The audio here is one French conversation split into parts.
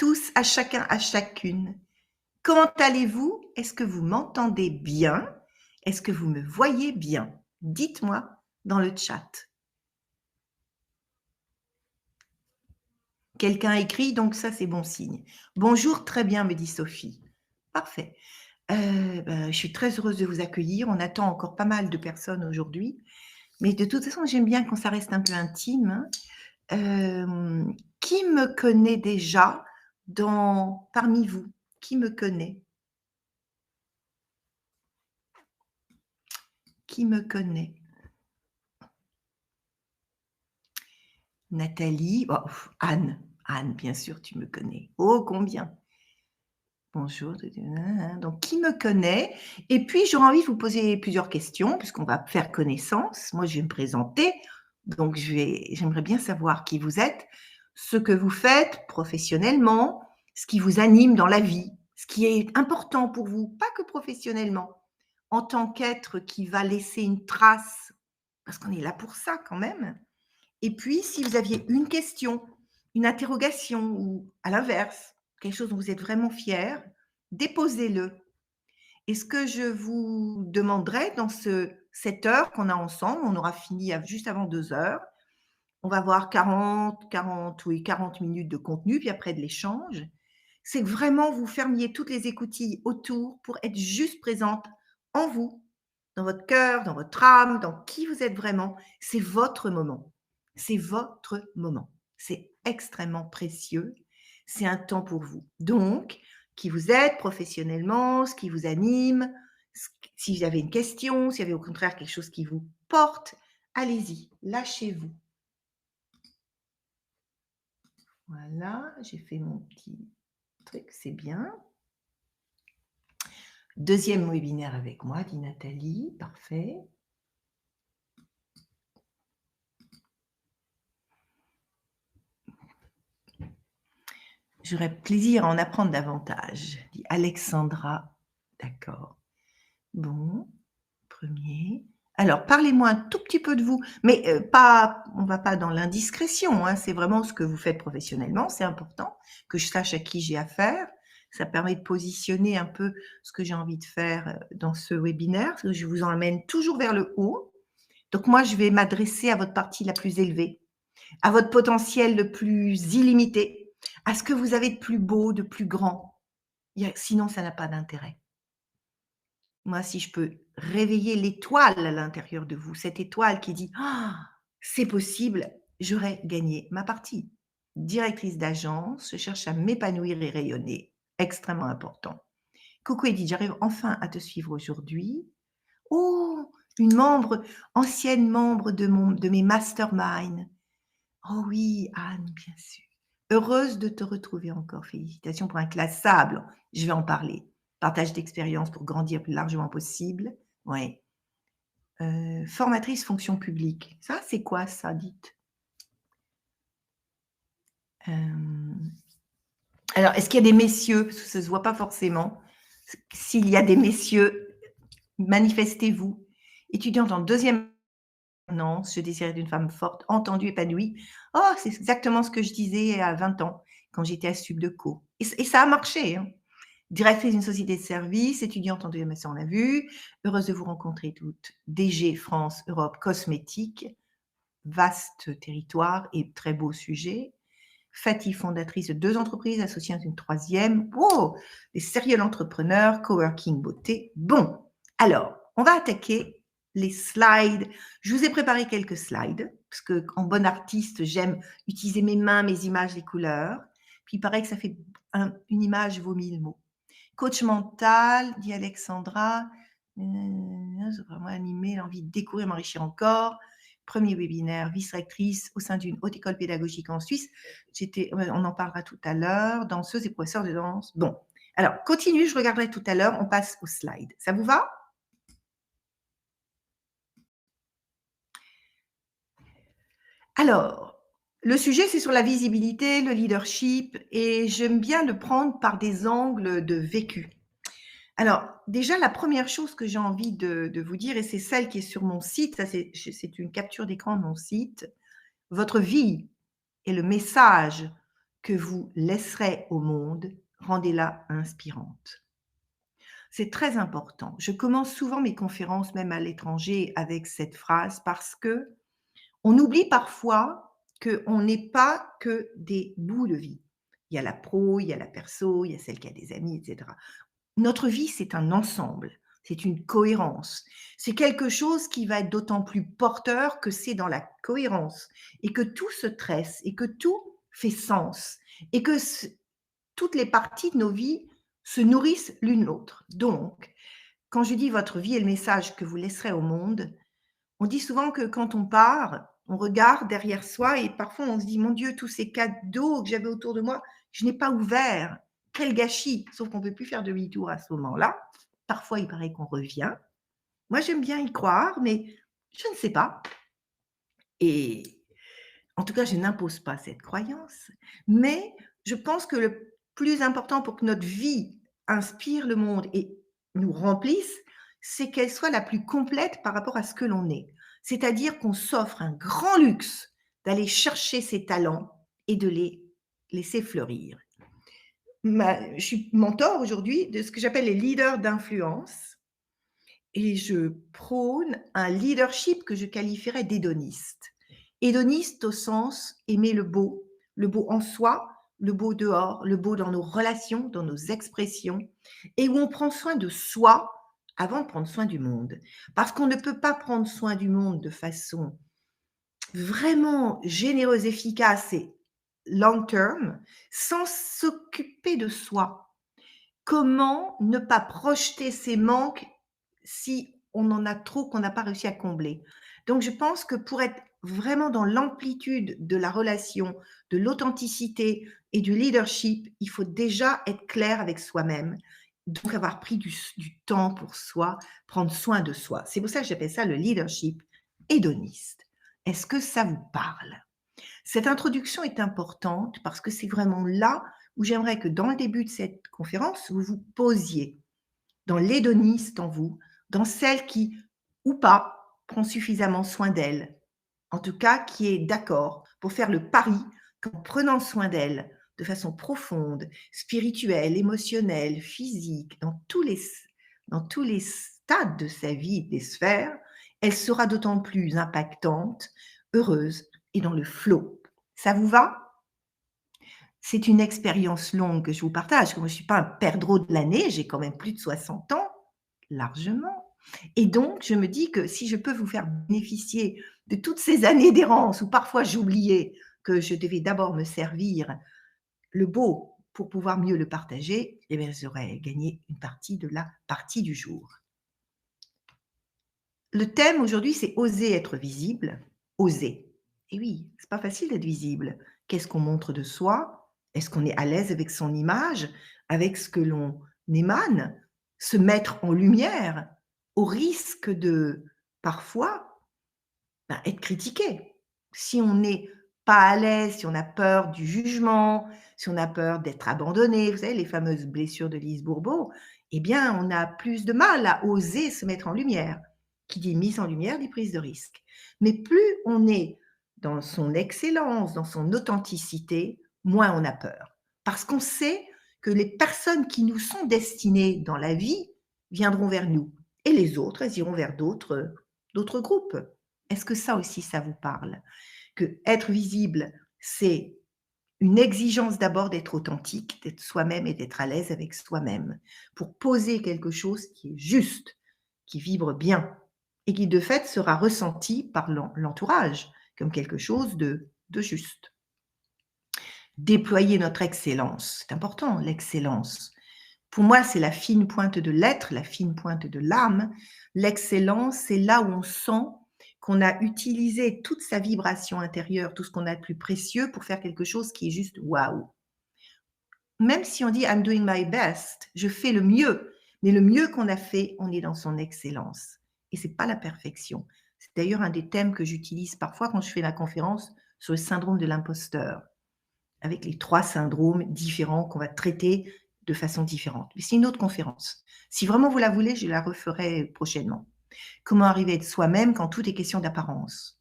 tous, à chacun, à chacune. Comment allez-vous? Est-ce que vous m'entendez bien? Est-ce que vous me voyez bien? Dites-moi dans le chat. Quelqu'un écrit, donc ça c'est bon signe. Bonjour, très bien, me dit Sophie. Parfait. Je suis très heureuse de vous accueillir. On attend encore pas mal de personnes aujourd'hui. Mais de toute façon, j'aime bien quand ça reste un peu intime. Qui me connaît déjà parmi vous? Qui me connaît? Qui me connaît? Nathalie, oh, Anne. Anne, bien sûr, tu me connais. Oh, combien? Bonjour. Donc, qui me connaît? Et puis, j'aurais envie de vous poser plusieurs questions, puisqu'on va faire connaissance. Moi, je vais me présenter. Donc, j'aimerais bien savoir qui vous êtes, ce que vous faites professionnellement, ce qui vous anime dans la vie, ce qui est important pour vous, pas que professionnellement, en tant qu'être qui va laisser une trace, parce qu'on est là pour ça quand même. Et puis, si vous aviez une question, une interrogation ou à l'inverse, quelque chose dont vous êtes vraiment fier, déposez-le. Et ce que je vous demanderai dans cette heure qu'on a ensemble, on aura fini juste avant 2 heures, on va avoir 40 minutes de contenu, puis après de l'échange, c'est que vraiment vous fermiez toutes les écoutilles autour pour être juste présente en vous, dans votre cœur, dans votre âme, dans qui vous êtes vraiment. C'est votre moment. C'est votre moment. C'est extrêmement précieux. C'est un temps pour vous. Donc, qui vous êtes professionnellement, ce qui vous anime, si vous avez une question, s'il y avait au contraire quelque chose qui vous porte, allez-y, lâchez-vous. Voilà, j'ai fait mon petit truc, c'est bien. Deuxième webinaire avec moi, dit Nathalie, parfait. J'aurais plaisir à en apprendre davantage, dit Alexandra. D'accord. Bon, premier. Alors, parlez-moi un tout petit peu de vous, mais on ne va pas dans l'indiscrétion, hein, c'est vraiment ce que vous faites professionnellement, c'est important que je sache à qui j'ai affaire. Ça permet de positionner un peu ce que j'ai envie de faire dans ce webinaire, parce que je vous emmène toujours vers le haut. Donc, moi, je vais m'adresser à votre partie la plus élevée, à votre potentiel le plus illimité, à ce que vous avez de plus beau, de plus grand. Sinon, ça n'a pas d'intérêt. Moi, si je peux réveiller l'étoile à l'intérieur de vous, cette étoile qui dit ah, c'est possible, j'aurais gagné ma partie. Directrice d'agence, je cherche à m'épanouir et rayonner. Extrêmement important. Coucou Edith, j'arrive enfin à te suivre aujourd'hui. Oh, ancienne membre de mes masterminds. Oh oui, Anne, bien sûr. Heureuse de te retrouver encore. Félicitations pour Inclassable. Je vais en parler. Partage d'expérience pour grandir plus largement possible. Oui. Formatrice fonction publique. Ça, c'est quoi ça, dites? Alors, est-ce qu'il y a des messieurs? Parce que ça ne se voit pas forcément. S'il y a des messieurs, manifestez-vous. Étudiante en deuxième alternance, je désirais d'une femme forte, entendue, épanouie. Oh, c'est exactement ce que je disais à 20 ans, quand j'étais à Subdeco. Et ça a marché, hein. Directrice d'une société de services, étudiante en deuxième master, on l'a vu. Heureuse de vous rencontrer toutes. DG France, Europe, cosmétique. Vaste territoire et très beau sujet. Fatih, fondatrice de 2 entreprises, associée à une 3e. Wow, des sérieux entrepreneurs, coworking beauté. Bon, alors, on va attaquer les slides. Je vous ai préparé quelques slides, parce qu'en bonne artiste, j'aime utiliser mes mains, mes images, les couleurs. Puis il paraît que ça fait une image vaut 1000 mots. Coach mental, dit Alexandra. J'ai vraiment animé, l'envie de découvrir, m'enrichir encore. Premier webinaire, vice-rectrice au sein d'une haute école pédagogique en Suisse. On en parlera tout à l'heure, danseuse et professeure de danse. Bon, alors, continue, je regarderai tout à l'heure, on passe au slide. Ça vous va? Alors, le sujet, c'est sur la visibilité, le leadership, et j'aime bien le prendre par des angles de vécu. Alors, déjà, la première chose que j'ai envie de vous dire, et c'est celle qui est sur mon site, ça c'est une capture d'écran de mon site, votre vie et le message que vous laisserez au monde, rendez-la inspirante. C'est très important. Je commence souvent mes conférences, même à l'étranger, avec cette phrase parce que on oublie parfois qu'on n'est pas que des bouts de vie. Il y a la pro, il y a la perso, il y a celle qui a des amis, etc. Notre vie, c'est un ensemble, c'est une cohérence. C'est quelque chose qui va être d'autant plus porteur que c'est dans la cohérence et que tout se tresse et que tout fait sens et que toutes les parties de nos vies se nourrissent l'une l'autre. Donc, quand je dis votre vie est le message que vous laisserez au monde, on dit souvent que quand on part, on regarde derrière soi et parfois on se dit: «Mon Dieu, tous ces cadeaux que j'avais autour de moi, je n'ai pas ouvert. Quel gâchis!» Sauf qu'on ne peut plus faire demi-tour à ce moment-là. Parfois, il paraît qu'on revient. Moi, j'aime bien y croire, mais je ne sais pas et en tout cas, je n'impose pas cette croyance, mais je pense que le plus important pour que notre vie inspire le monde et nous remplisse, c'est qu'elle soit la plus complète par rapport à ce que l'on est. C'est-à-dire qu'on s'offre un grand luxe d'aller chercher ses talents et de les laisser fleurir. Je suis mentor aujourd'hui de ce que j'appelle les leaders d'influence et je prône un leadership que je qualifierais d'hédoniste. Hédoniste au sens aimer le beau en soi, le beau dehors, le beau dans nos relations, dans nos expressions, et où on prend soin de soi avant de prendre soin du monde. Parce qu'on ne peut pas prendre soin du monde de façon vraiment généreuse, efficace et long term sans s'occuper de soi. Comment ne pas projeter ses manques si on en a trop qu'on n'a pas réussi à combler? Donc je pense que pour être vraiment dans l'amplitude de la relation, de l'authenticité et du leadership, il faut déjà être clair avec soi-même, donc avoir pris du temps pour soi, prendre soin de soi. C'est pour ça que j'appelle ça le leadership hédoniste. Est-ce que ça vous parle? Cette introduction est importante parce que c'est vraiment là où j'aimerais que dans le début de cette conférence, vous vous posiez dans l'hédoniste en vous, dans celle qui, ou pas, prend suffisamment soin d'elle. En tout cas, qui est d'accord pour faire le pari qu'en prenant soin d'elle de façon profonde, spirituelle, émotionnelle, physique, dans tous les stades de sa vie, des sphères, elle sera d'autant plus impactante, heureuse et dans le flot. Ça vous va? C'est une expérience longue que je vous partage. Moi, je ne suis pas un perdreau de l'année, j'ai quand même plus de 60 ans, largement. Et donc, je me dis que si je peux vous faire bénéficier de toutes ces années d'errance où parfois j'oubliais que je devais d'abord me servir le beau pour pouvoir mieux le partager, eh bien, j'aurais gagné une partie de la partie du jour. Le thème aujourd'hui, c'est oser être visible, oser. Et oui, c'est pas facile d'être visible. Qu'est-ce qu'on montre de soi? Est-ce qu'on est à l'aise avec son image, avec ce que l'on émane? Se mettre en lumière au risque de, parfois, être critiqué. Si on n'est pas à l'aise, si on a peur du jugement, si on a peur d'être abandonné, vous savez, les fameuses blessures de Lise Bourbeau, eh bien, on a plus de mal à oser se mettre en lumière. Qui dit mise en lumière dit prise de risque. Mais plus on est dans son excellence, dans son authenticité, moins on a peur. Parce qu'on sait que les personnes qui nous sont destinées dans la vie viendront vers nous. Et les autres, elles iront vers d'autres groupes. Est-ce que ça aussi, ça vous parle? Que être visible, c'est une exigence d'abord d'être authentique, d'être soi-même et d'être à l'aise avec soi-même, pour poser quelque chose qui est juste, qui vibre bien et qui de fait sera ressenti par l'entourage comme quelque chose de juste. Déployer notre excellence, c'est important, l'excellence. Pour moi, c'est la fine pointe de l'être, la fine pointe de l'âme. L'excellence, c'est là où on sent qu'on a utilisé toute sa vibration intérieure, tout ce qu'on a de plus précieux pour faire quelque chose qui est juste waouh. Même si on dit I'm doing my best, je fais le mieux, mais le mieux qu'on a fait, on est dans son excellence. Et c'est pas la perfection. C'est d'ailleurs un des thèmes que j'utilise parfois quand je fais ma conférence sur le syndrome de l'imposteur, avec les 3 syndromes différents qu'on va traiter de façon différente. Mais c'est une autre conférence. Si vraiment vous la voulez, je la referai prochainement. Comment arriver à être soi-même quand tout est question d'apparence?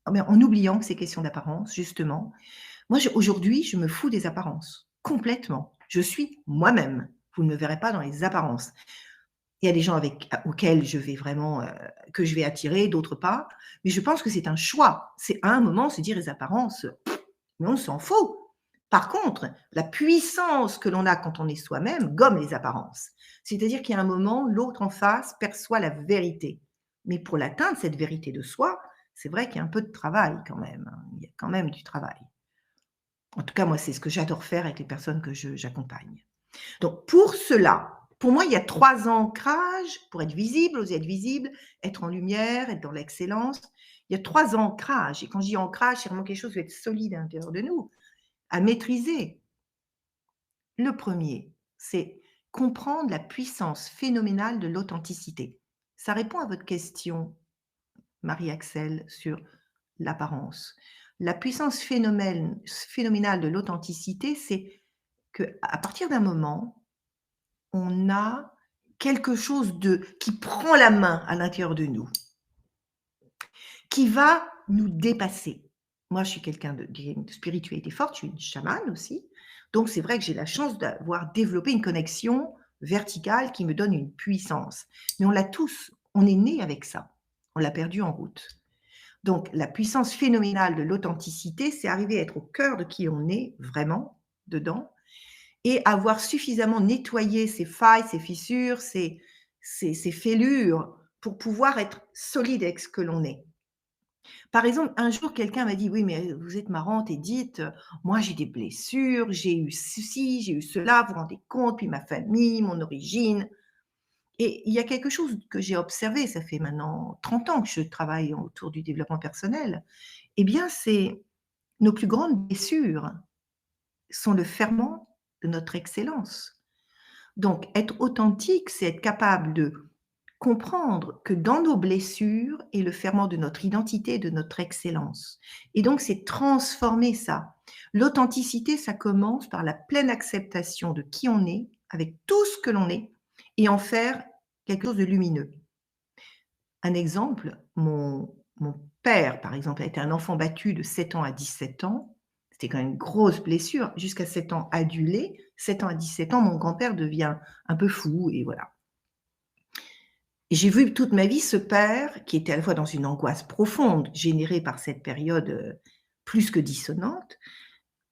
En oubliant que c'est question d'apparence, justement, Moi, aujourd'hui, je me fous des apparences, complètement. Je suis moi-même. Vous ne me verrez pas dans les apparences. Il y a des gens auxquels je vais vraiment, que je vais attirer, d'autres pas. Mais je pense que c'est un choix. C'est à un moment se dire les apparences, mais on s'en fout. Par contre, la puissance que l'on a quand on est soi-même gomme les apparences. C'est-à-dire qu'il y a un moment, l'autre en face perçoit la vérité. Mais pour l'atteindre, cette vérité de soi, c'est vrai qu'il y a un peu de travail quand même, hein. Il y a quand même du travail. En tout cas, moi, c'est ce que j'adore faire avec les personnes que j'accompagne. Donc pour cela, pour moi, il y a 3 ancrages pour être visible, oser être visible, être en lumière, être dans l'excellence. Il y a 3 ancrages et quand je dis ancrage, c'est vraiment quelque chose qui doit être solide à l'intérieur de nous, à maîtriser. Le premier, c'est comprendre la puissance phénoménale de l'authenticité. Ça répond à votre question, Marie-Axel, sur l'apparence. La puissance phénoménale de l'authenticité, c'est qu'à partir d'un moment, on a quelque chose qui prend la main à l'intérieur de nous, qui va nous dépasser. Moi, je suis quelqu'un de spiritualité forte, je suis une chamane aussi. Donc, c'est vrai que j'ai la chance d'avoir développé une connexion verticale qui me donne une puissance. Mais on l'a tous, on est né avec ça. On l'a perdu en route. Donc, la puissance phénoménale de l'authenticité, c'est arriver à être au cœur de qui on est vraiment, dedans, et avoir suffisamment nettoyé ses failles, ses fissures, ses fêlures pour pouvoir être solide avec ce que l'on est. Par exemple, un jour, quelqu'un m'a dit: «Oui, mais vous êtes marrante Edith, moi j'ai des blessures, j'ai eu ceci, j'ai eu cela, vous vous rendez compte, puis ma famille, mon origine». Et il y a quelque chose que j'ai observé, ça fait maintenant 30 ans que je travaille autour du développement personnel. Eh bien, c'est nos plus grandes blessures sont le ferment de notre excellence. Donc, être authentique, c'est être capable de comprendre que dans nos blessures est le ferment de notre identité, de notre excellence. Et donc, c'est transformer ça. L'authenticité, ça commence par la pleine acceptation de qui on est, avec tout ce que l'on est, et en faire quelque chose de lumineux. Un exemple, mon père, par exemple, a été un enfant battu de 7 ans à 17 ans. C'était quand même une grosse blessure. Jusqu'à 7 ans adulé, 7 ans à 17 ans, mon grand-père devient un peu fou et voilà. Et j'ai vu toute ma vie ce père, qui était à la fois dans une angoisse profonde, générée par cette période, plus que dissonante,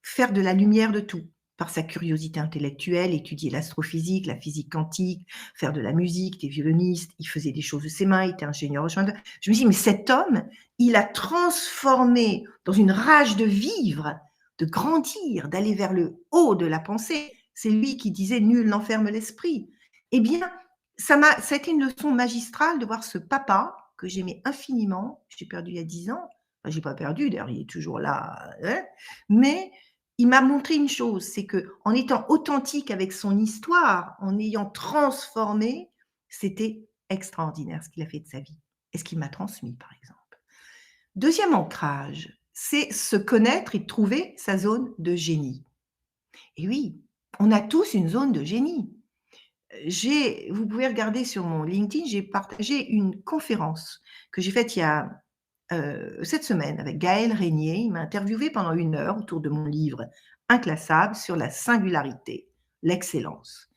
faire de la lumière de tout. Par sa curiosité intellectuelle, étudier l'astrophysique, la physique quantique, faire de la musique, des violonistes, il faisait des choses de ses mains, il était ingénieur. Je me suis dit: «Mais cet homme, il a transformé dans une rage de vivre, de grandir, d'aller vers le haut de la pensée». C'est lui qui disait: «Nul n'enferme l'esprit». Eh bien, ça a été une leçon magistrale de voir ce papa que j'aimais infiniment, j'ai perdu il y a 10 ans. Enfin, j'ai pas perdu, d'ailleurs, il est toujours là, hein, mais il m'a montré une chose, c'est qu'en étant authentique avec son histoire, en ayant transformé, c'était extraordinaire ce qu'il a fait de sa vie et ce qu'il m'a transmis, par exemple. Deuxième ancrage, c'est se connaître et trouver sa zone de génie. Et oui, on a tous une zone de génie. Vous pouvez regarder sur mon LinkedIn, j'ai partagé une conférence que j'ai faite il y a cette semaine avec Gaël Régnier. Il m'a interviewé pendant 1 heure autour de mon livre inclassable sur la singularité, l'excellence.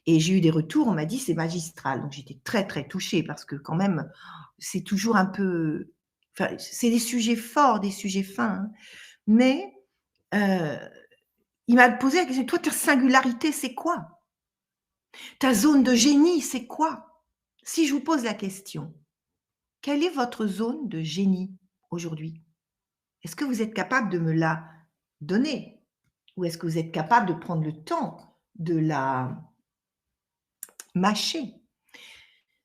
Et j'ai eu des retours, on m'a dit c'est magistral. Donc j'étais très très touchée parce que quand même c'est toujours un peu, enfin c'est des sujets forts, des sujets fins, hein. Mais il m'a posé la question: «Toi ta singularité c'est quoi? Ta zone de génie c'est quoi?» Si je vous pose la question, quelle est votre zone de génie aujourd'hui? Est-ce que vous êtes capable de me la donner? Ou est-ce que vous êtes capable de prendre le temps de la mâcher?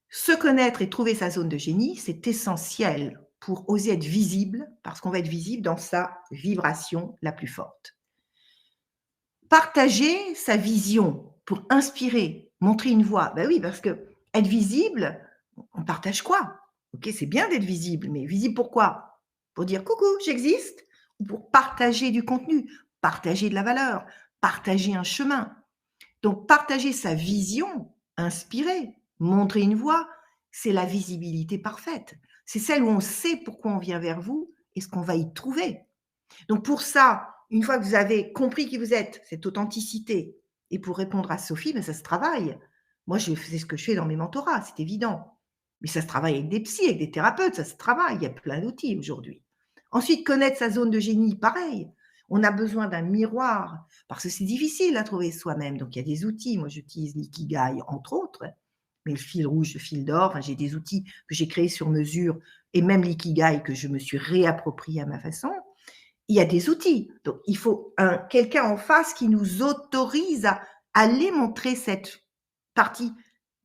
Se connaître et trouver sa zone de génie, c'est essentiel pour oser être visible, parce qu'on va être visible dans sa vibration la plus forte. Partager sa vision pour inspirer, montrer une voie. Ben oui, parce que être visible, on partage quoi? OK, c'est bien d'être visible, mais visible pourquoi? Pour dire: «Coucou, j'existe» ou pour partager du contenu, partager de la valeur, partager un chemin. Donc partager sa vision, inspirer, montrer une voie, c'est la visibilité parfaite. C'est celle où on sait pourquoi on vient vers vous et ce qu'on va y trouver. Donc pour ça, une fois que vous avez compris qui vous êtes, cette authenticité, et pour répondre à Sophie, ben, ça se travaille. Moi, c'est ce que je fais dans mes mentorats, c'est évident. Mais ça se travaille avec des psys, avec des thérapeutes, ça se travaille. Il y a plein d'outils aujourd'hui. Ensuite, connaître sa zone de génie, pareil. On a besoin d'un miroir, parce que c'est difficile à trouver soi-même. Donc, il y a des outils. Moi, j'utilise l'Ikigai, entre autres. Mais le fil rouge, le fil d'or, enfin, j'ai des outils que j'ai créés sur mesure, et même l'Ikigai que je me suis réapproprié à ma façon. Il y a des outils. Donc, il faut quelqu'un en face qui nous autorise à aller montrer cette partie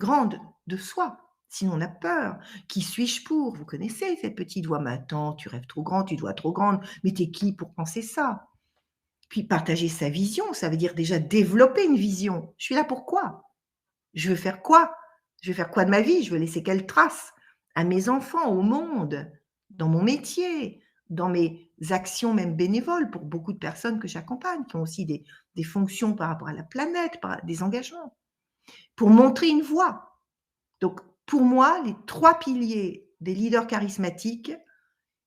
grande de soi. Sinon, on a peur. Qui suis-je pour? Vous connaissez cette petite voix. Mais attends, tu rêves trop grand, tu dois trop grande. Mais t'es qui pour penser ça? Puis partager sa vision, ça veut dire déjà développer une vision. Je suis là pour quoi? Je veux faire quoi? Je veux faire quoi de ma vie? Je veux laisser quelle trace à mes enfants, au monde, dans mon métier, dans mes actions même bénévoles pour beaucoup de personnes que j'accompagne, qui ont aussi des fonctions par rapport à la planète, des engagements, pour montrer une voie. Donc, pour moi, les 3 piliers des leaders charismatiques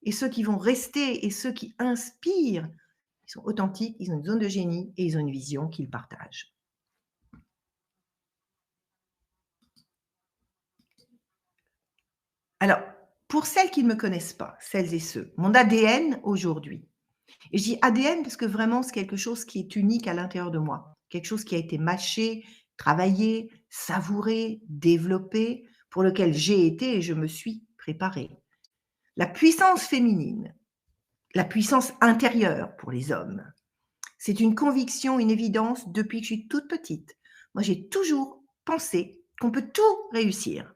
et ceux qui vont rester et ceux qui inspirent, ils sont authentiques, ils ont une zone de génie et ils ont une vision qu'ils partagent. Alors, pour celles qui ne me connaissent pas, celles et ceux, mon ADN aujourd'hui, et je dis ADN parce que vraiment c'est quelque chose qui est unique à l'intérieur de moi, quelque chose qui a été mâché, travaillé, savouré, développé, pour lequel j'ai été et je me suis préparée. La puissance féminine, la puissance intérieure pour les hommes, c'est une conviction, une évidence depuis que je suis toute petite. Moi, j'ai toujours pensé qu'on peut tout réussir.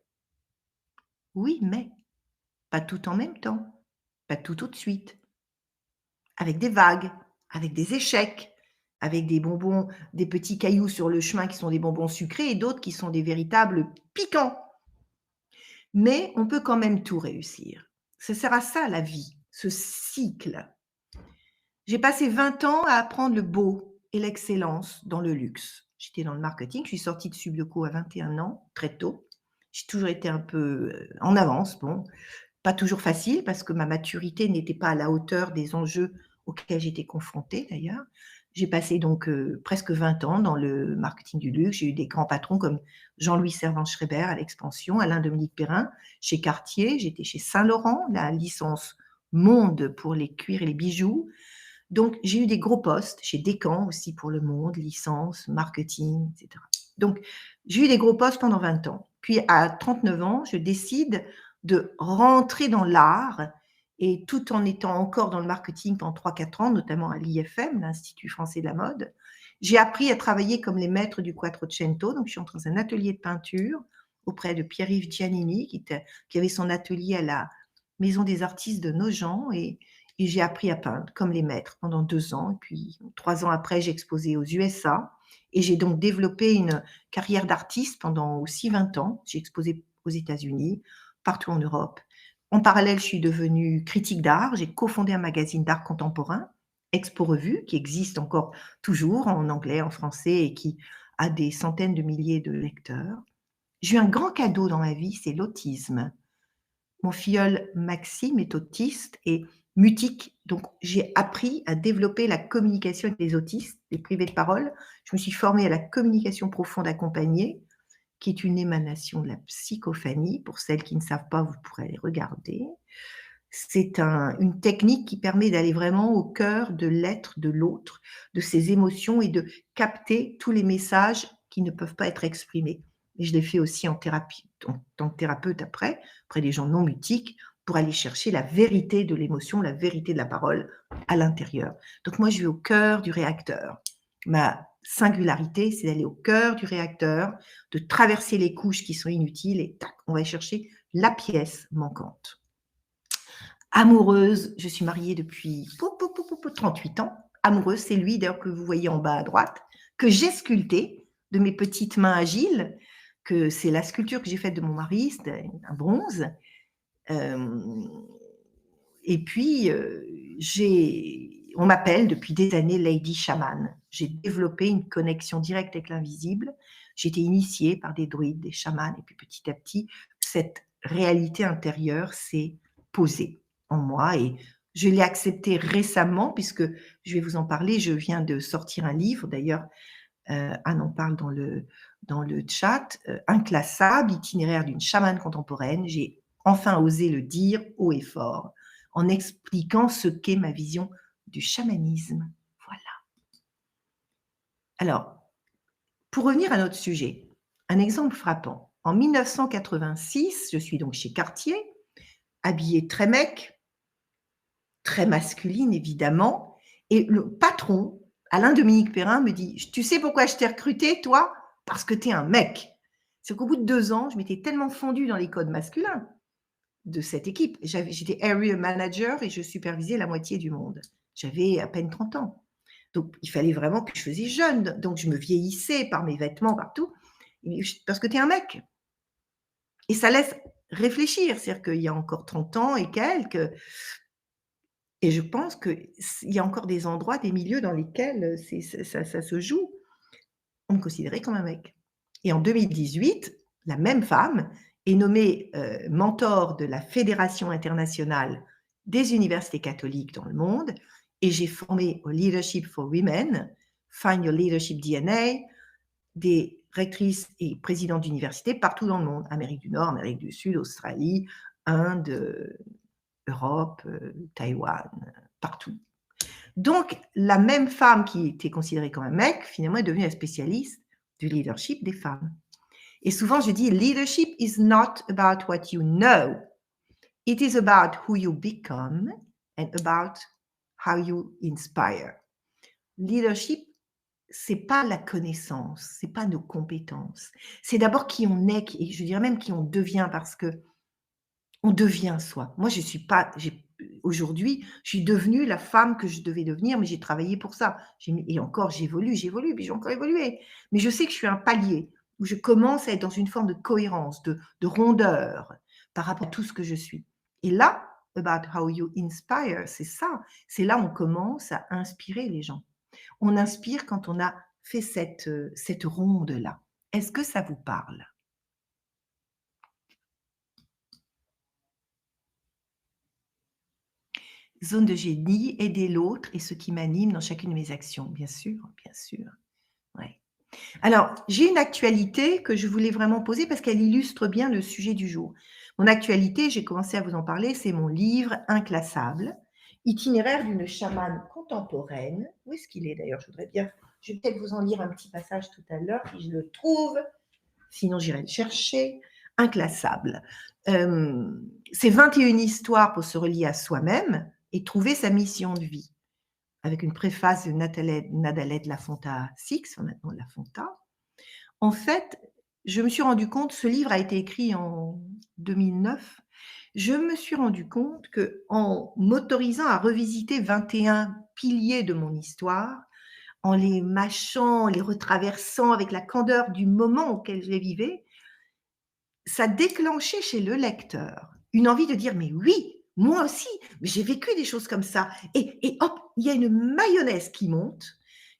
Oui, mais pas tout en même temps, pas tout de suite, avec des vagues, avec des échecs, avec des bonbons, des petits cailloux sur le chemin qui sont des bonbons sucrés et d'autres qui sont des véritables piquants. Mais on peut quand même tout réussir. Ça sert à ça la vie, ce cycle. J'ai passé 20 ans à apprendre le beau et l'excellence dans le luxe. J'étais dans le marketing, je suis sortie de Subdeco à 21 ans, très tôt. J'ai toujours été un peu en avance, bon, pas toujours facile parce que ma maturité n'était pas à la hauteur des enjeux auxquels j'étais confrontée d'ailleurs. J'ai passé donc presque 20 ans dans le marketing du luxe. J'ai eu des grands patrons comme Jean-Louis Servan-Schreiber à l'Expansion, Alain-Dominique Perrin chez Cartier. J'étais chez Saint-Laurent, la licence Monde pour les cuirs et les bijoux. Donc, j'ai eu des gros postes chez Descamps aussi pour le Monde, licence, marketing, etc. Donc, j'ai eu des gros postes pendant 20 ans. Puis, à 39 ans, je décide de rentrer dans l'art et tout en étant encore dans le marketing pendant 3-4 ans, notamment à l'IFM, l'Institut français de la mode, j'ai appris à travailler comme les maîtres du Quattrocento. Donc, je suis entrée dans un atelier de peinture auprès de Pierre-Yves Giannini, qui avait son atelier à la Maison des artistes de Nogent et j'ai appris à peindre comme les maîtres pendant 2 ans. Et puis, 3 ans après, j'ai exposé aux USA et j'ai donc développé une carrière d'artiste pendant aussi 20 ans. J'ai exposé aux États-Unis, partout en Europe. En parallèle, je suis devenue critique d'art. J'ai cofondé un magazine d'art contemporain, Expo Revue, qui existe encore toujours en anglais, en français et qui a des centaines de milliers de lecteurs. J'ai eu un grand cadeau dans ma vie, c'est l'autisme. Mon filleul Maxime est autiste et mutique, donc j'ai appris à développer la communication avec les autistes, les privés de parole. Je me suis formée à la communication profonde accompagnée, qui est une émanation de la psychophanie. Pour celles qui ne savent pas, vous pourrez aller regarder. C'est une technique qui permet d'aller vraiment au cœur de l'être de l'autre, de ses émotions et de capter tous les messages qui ne peuvent pas être exprimés. Et je l'ai fait aussi en thérapie, en tant que thérapeute après, auprès des gens non mutiques, pour aller chercher la vérité de l'émotion, la vérité de la parole à l'intérieur. Donc moi, je vais au cœur du réacteur. Ma singularité, c'est d'aller au cœur du réacteur, de traverser les couches qui sont inutiles et tac, on va chercher la pièce manquante. Amoureuse, je suis mariée depuis 38 ans. Amoureuse, c'est lui d'ailleurs que vous voyez en bas à droite, que j'ai sculpté de mes petites mains agiles, que c'est la sculpture que j'ai faite de mon mari, c'était un bronze. Et puis, on m'appelle depuis des années Lady Shaman. J'ai développé une connexion directe avec l'invisible. J'ai été initiée par des druides, des chamans, et puis petit à petit, cette réalité intérieure s'est posée en moi et Je l'ai accepté récemment puisque je vais vous en parler, je viens de sortir un livre d'ailleurs, Anne en parle dans le chat, Inclassable, itinéraire d'une chamane contemporaine. J'ai enfin osé le dire haut et fort en expliquant ce qu'est ma vision du chamanisme. Voilà. Alors, pour revenir à notre sujet, un exemple frappant. En 1986, je suis donc chez Cartier, habillée très mec, très masculine évidemment, et le patron, Alain-Dominique Perrin, me dit: « Tu sais pourquoi je t'ai recruté, toi? Parce que tu es un mec. » C'est qu'au bout de 2 ans, je m'étais tellement fondue dans les codes masculins de cette équipe. J'étais area manager et je supervisais la moitié du monde. J'avais à peine 30 ans. Donc, il fallait vraiment que je faisais jeune. Donc, je me vieillissais par mes vêtements, partout. Parce que tu es un mec. Et ça laisse réfléchir. C'est-à-dire qu'il y a encore 30 ans et quelques, et je pense qu'il y a encore des endroits, des milieux dans lesquels ça se joue. On me considérait comme un mec. Et en 2018, la même femme est nommée mentor de la Fédération internationale des universités catholiques dans le monde, et j'ai formé au Leadership for Women, Find Your Leadership DNA, des rectrices et présidentes d'universités partout dans le monde, Amérique du Nord, Amérique du Sud, Australie, Inde, Europe, Taïwan, partout. Donc, la même femme qui était considérée comme un mec, finalement, est devenue la spécialiste du leadership des femmes. Et souvent, je dis, leadership is not about what you know. It is about who you become and about how you inspire. Leadership, c'est pas la connaissance, c'est pas nos compétences. C'est d'abord qui on est, et je dirais même qui on devient, parce que on devient soi. Moi, je suis pas, aujourd'hui, je suis devenue la femme que je devais devenir, mais j'ai travaillé pour ça. Et encore, j'évolue, puis j'ai encore évolué. Mais je sais que je suis un palier où je commence à être dans une forme de cohérence, de rondeur par rapport à tout ce que je suis. Et là, about how you inspire, c'est ça. C'est là où on commence à inspirer les gens. On inspire quand on a fait cette ronde-là. Est-ce que ça vous parle? Zone de génie, aider l'autre et ce qui m'anime dans chacune de mes actions. Bien sûr, bien sûr. Ouais. Alors, j'ai une actualité que je voulais vraiment poser parce qu'elle illustre bien le sujet du jour. Mon actualité, j'ai commencé à vous en parler, c'est mon livre Inclassable, itinéraire d'une chamane contemporaine. Où est-ce qu'il est d'ailleurs? Je vais peut-être vous en lire un petit passage tout à l'heure si je le trouve. Sinon, j'irai le chercher. Inclassable. C'est 21 histoires pour se relier à soi-même et trouver sa mission de vie, avec une préface de Nadalette Lafonta Six, maintenant Lafonta. En fait, je me suis rendu compte, ce livre a été écrit en 2009, je me suis rendu compte qu'en m'autorisant à revisiter 21 piliers de mon histoire, en les mâchant, les retraversant avec la candeur du moment auquel je les vivais, ça déclenchait chez le lecteur une envie de dire: mais oui, moi aussi, mais j'ai vécu des choses comme ça. Et hop, il y a une mayonnaise qui monte,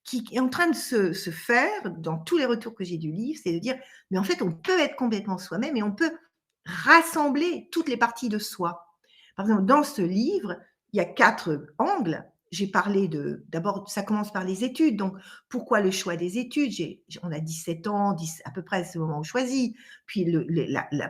qui est en train de se faire dans tous les retours que j'ai du livre, c'est de dire: mais en fait, on peut être complètement soi-même et on peut rassembler toutes les parties de soi. Par exemple, dans ce livre, il y a 4 angles. J'ai parlé d'abord, ça commence par les études. Donc, pourquoi le choix des études? On a 17 ans, à peu près, c'est le moment où on choisit. Puis, la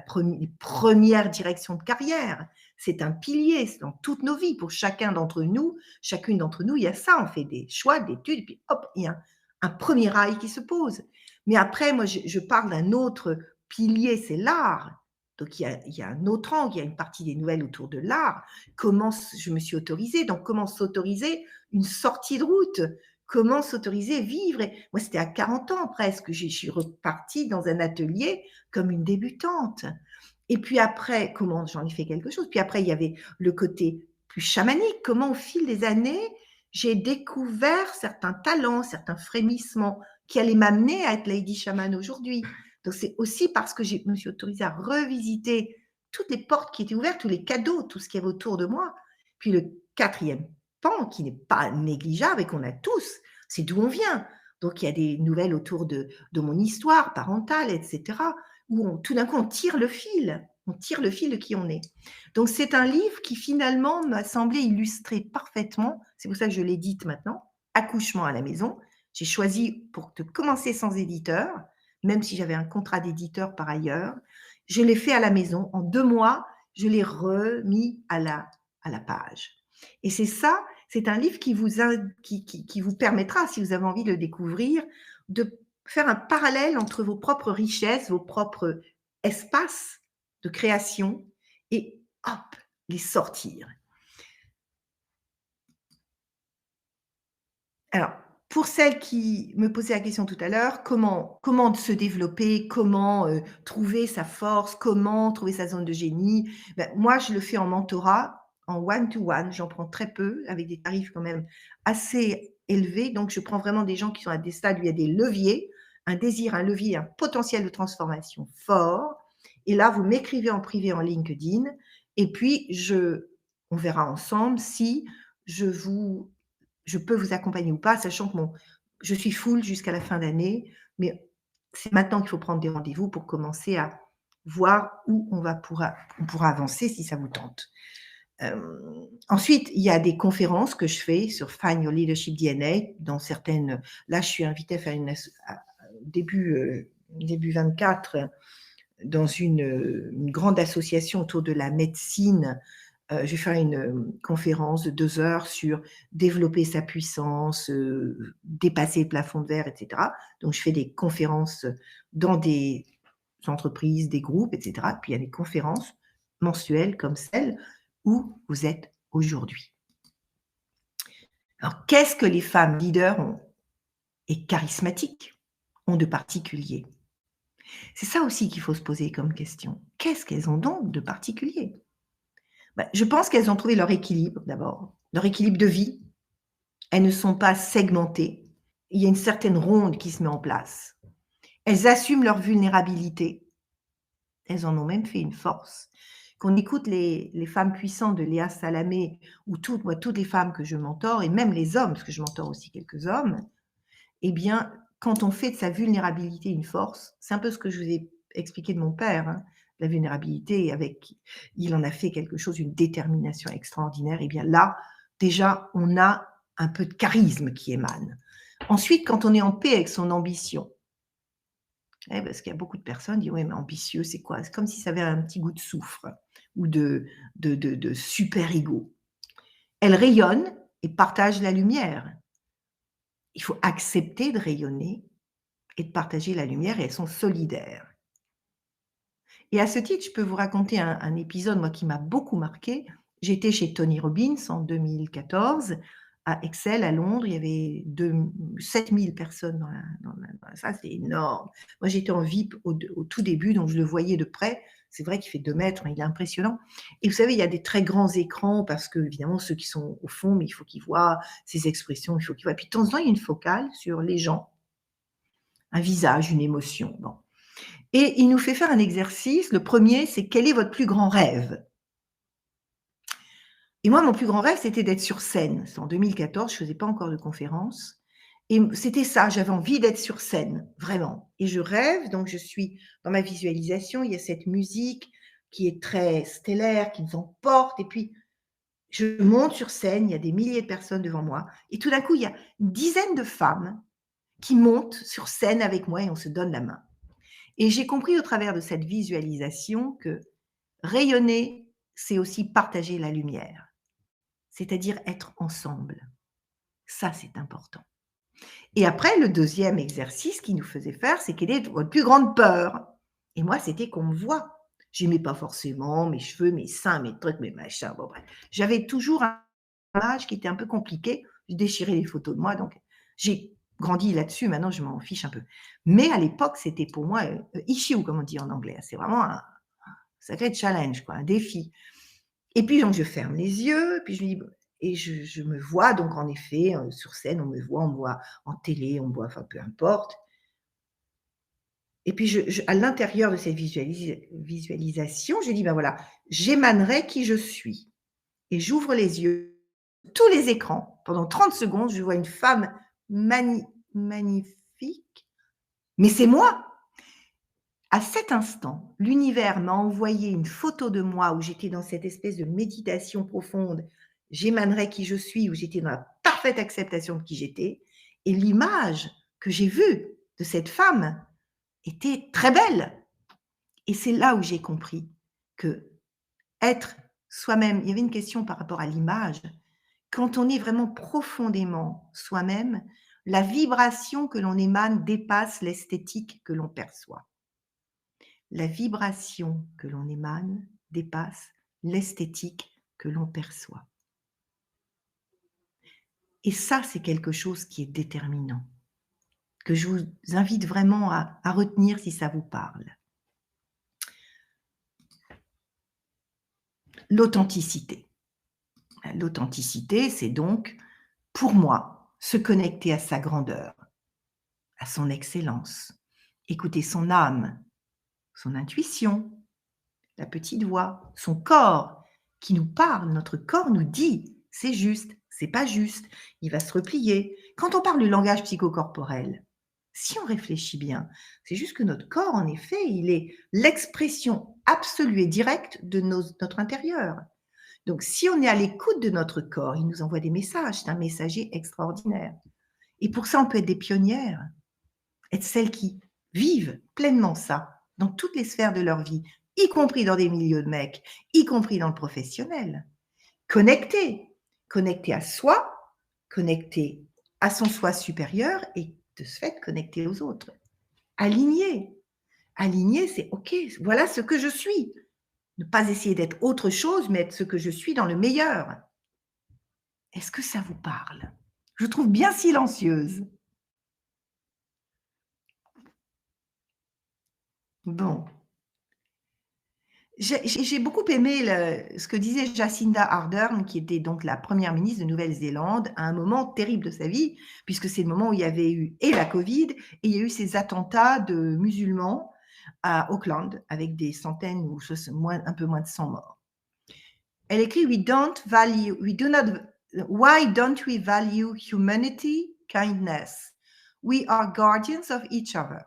première direction de carrière, c'est un pilier, c'est dans toutes nos vies. Pour chacun d'entre nous, chacune d'entre nous, il y a ça. On fait des choix d'études, et puis hop, il y a un premier rail qui se pose. Mais après, moi, je parle d'un autre pilier, c'est l'art. Donc, il y a un autre angle, il y a une partie des nouvelles autour de l'art. Comment je me suis autorisée? Donc, comment s'autoriser une sortie de route? Comment s'autoriser vivre? Et moi, c'était à 40 ans presque. Je suis repartie dans un atelier comme une débutante. Et puis après, comment j'en ai fait quelque chose? Puis après, il y avait le côté plus chamanique. Comment, au fil des années, j'ai découvert certains talents, certains frémissements qui allaient m'amener à être Lady Shaman aujourd'hui. Donc, c'est aussi parce que je me suis autorisée à revisiter toutes les portes qui étaient ouvertes, tous les cadeaux, tout ce qu'il y avait autour de moi. Puis le 4e pan, qui n'est pas négligeable et qu'on a tous, c'est d'où on vient. Donc, il y a des nouvelles autour de mon histoire parentale, etc., où tout d'un coup, on tire le fil. On tire le fil de qui on est. Donc c'est un livre qui finalement m'a semblé illustrer parfaitement, c'est pour ça que je l'édite maintenant, Accouchement à la maison. J'ai choisi pour te commencer sans éditeur, même si j'avais un contrat d'éditeur par ailleurs. Je l'ai fait à la maison. En 2 mois, je l'ai remis à la page. Et c'est ça, c'est un livre qui vous permettra, si vous avez envie de le découvrir, de faire un parallèle entre vos propres richesses, vos propres espaces de création et hop, les sortir. Alors, pour celles qui me posaient la question tout à l'heure, comment se développer, comment, trouver sa force, comment trouver sa zone de génie? Moi, je le fais en mentorat, en one to one, j'en prends très peu, avec des tarifs quand même assez élevés. Donc je prends vraiment des gens qui sont à des stades où il y a des leviers, un désir, un levier, un potentiel de transformation fort et là, vous m'écrivez en privé en LinkedIn et puis on verra ensemble si je vous je peux vous accompagner ou pas, sachant que je suis full jusqu'à la fin d'année, mais c'est maintenant qu'il faut prendre des rendez-vous pour commencer à voir où on pourra avancer si ça vous tente. Ensuite, il y a des conférences que je fais sur Find Your Leadership DNA dans certaines. Là, je suis invitée à faire début 24 dans une grande association autour de la médecine. Je vais faire une conférence de 2 heures sur développer sa puissance, dépasser le plafond de verre, etc. Donc, je fais des conférences dans des entreprises, des groupes, etc. Puis, il y a des conférences mensuelles comme celle où vous êtes aujourd'hui. Alors, qu'est-ce que les femmes leaders ont et charismatiques ont de particulier? C'est ça aussi qu'il faut se poser comme question. Qu'est-ce qu'elles ont donc de particulier? Je pense qu'elles ont trouvé leur équilibre d'abord, leur équilibre de vie. Elles ne sont pas segmentées. Il y a une certaine ronde qui se met en place. Elles assument leur vulnérabilité. Elles en ont même fait une force. Qu'on écoute les femmes puissantes de Léa Salamé ou toutes les femmes que je mentore, et même les hommes, parce que je mentore aussi quelques hommes, eh bien, quand on fait de sa vulnérabilité une force, c'est un peu ce que je vous ai expliqué de mon père, hein, la vulnérabilité, il en a fait quelque chose, une détermination extraordinaire. Eh bien là, déjà, on a un peu de charisme qui émane. Ensuite, quand on est en paix avec son ambition, parce qu'il y a beaucoup de personnes qui disent, ouais, mais ambitieux, c'est quoi? C'est comme si ça avait un petit goût de soufre ou de super ego. Elle rayonne et partage la lumière. Il faut accepter de rayonner et de partager la lumière et elles sont solidaires. Et à ce titre, je peux vous raconter un épisode, moi, qui m'a beaucoup marqué. J'étais chez Tony Robbins en 2014 à Excel, à Londres. Il y avait 7000 personnes dans la salle, c'est énorme. Moi, j'étais en VIP au tout début, donc je le voyais de près. C'est vrai qu'il fait 2 mètres, il est impressionnant. Et vous savez, il y a des très grands écrans parce que, évidemment, ceux qui sont au fond, mais il faut qu'ils voient ses expressions, il faut qu'ils voient. Puis de temps en temps, il y a une focale sur les gens, un visage, une émotion. Bon. Et il nous fait faire un exercice. Le premier, c'est quel est votre plus grand rêve? Et moi, mon plus grand rêve, c'était d'être sur scène. C'est en 2014, je ne faisais pas encore de conférences. Et c'était ça, j'avais envie d'être sur scène, vraiment. Et je rêve, donc je suis dans ma visualisation, il y a cette musique qui est très stellaire, qui nous emporte. Et puis, je monte sur scène, il y a des milliers de personnes devant moi. Et tout d'un coup, il y a une dizaine de femmes qui montent sur scène avec moi et on se donne la main. Et j'ai compris au travers de cette visualisation que rayonner, c'est aussi partager la lumière, c'est-à-dire être ensemble. Ça, c'est important. Et après, le deuxième exercice qu'il nous faisait faire, c'est quelle est votre plus grande peur? Et moi, c'était qu'on me voit. J'aimais pas forcément mes cheveux, mes seins, mes trucs, mes machins. Bon, bref. J'avais toujours un image qui était un peu compliqué. Je déchirais les photos de moi, donc j'ai grandi là-dessus. Maintenant, je m'en fiche un peu. Mais à l'époque, c'était pour moi issue, comme on dit en anglais. C'est vraiment un sacré challenge, quoi, un défi. Et puis, donc, je ferme les yeux, puis je me dis, et je me vois, donc, en effet, sur scène, on me voit en télé, on me voit, enfin, peu importe. Et puis, à l'intérieur de cette visualisation, je dis, ben voilà, j'émanerai qui je suis. Et j'ouvre les yeux, tous les écrans, pendant 30 secondes, je vois une femme magnifique, mais c'est moi. À cet instant, l'univers m'a envoyé une photo de moi où j'étais dans cette espèce de méditation profonde. J'émanerais qui je suis, où j'étais dans la parfaite acceptation de qui j'étais. Et l'image que j'ai vue de cette femme était très belle. Et c'est là où j'ai compris que être soi-même, il y avait une question par rapport à l'image. Quand on est vraiment profondément soi-même, la vibration que l'on émane dépasse l'esthétique que l'on perçoit. La vibration que l'on émane dépasse l'esthétique que l'on perçoit. Et ça, c'est quelque chose qui est déterminant, que je vous invite vraiment à retenir si ça vous parle. L'authenticité. L'authenticité, c'est donc, pour moi, se connecter à sa grandeur, à son excellence, écouter son âme, son intuition, la petite voix, son corps qui nous parle. Notre corps nous dit c'est juste, c'est pas juste, il va se replier. Quand on parle du langage psychocorporel, si on réfléchit bien, c'est juste que notre corps, en effet, il est l'expression absolue et directe de notre intérieur. Donc, si on est à l'écoute de notre corps, il nous envoie des messages. C'est un messager extraordinaire. Et pour ça, on peut être des pionnières, être celles qui vivent pleinement ça dans toutes les sphères de leur vie, y compris dans des milieux de mecs, y compris dans le professionnel. Connecté, connecté à soi, connecté à son soi supérieur et de ce fait connecté aux autres. Aligné. Aligné, c'est OK, voilà ce que je suis. Ne pas essayer d'être autre chose, mais être ce que je suis dans le meilleur. Est-ce que ça vous parle? Je trouve bien silencieuse. Bon. J'ai beaucoup aimé ce que disait Jacinda Ardern, qui était donc la première ministre de Nouvelle-Zélande, à un moment terrible de sa vie, puisque c'est le moment où il y avait eu et la Covid, et il y a eu ces attentats de musulmans à Auckland, avec des centaines ou un peu moins de 100 morts. Elle écrit Why don't we value humanity, kindness? We are guardians of each other.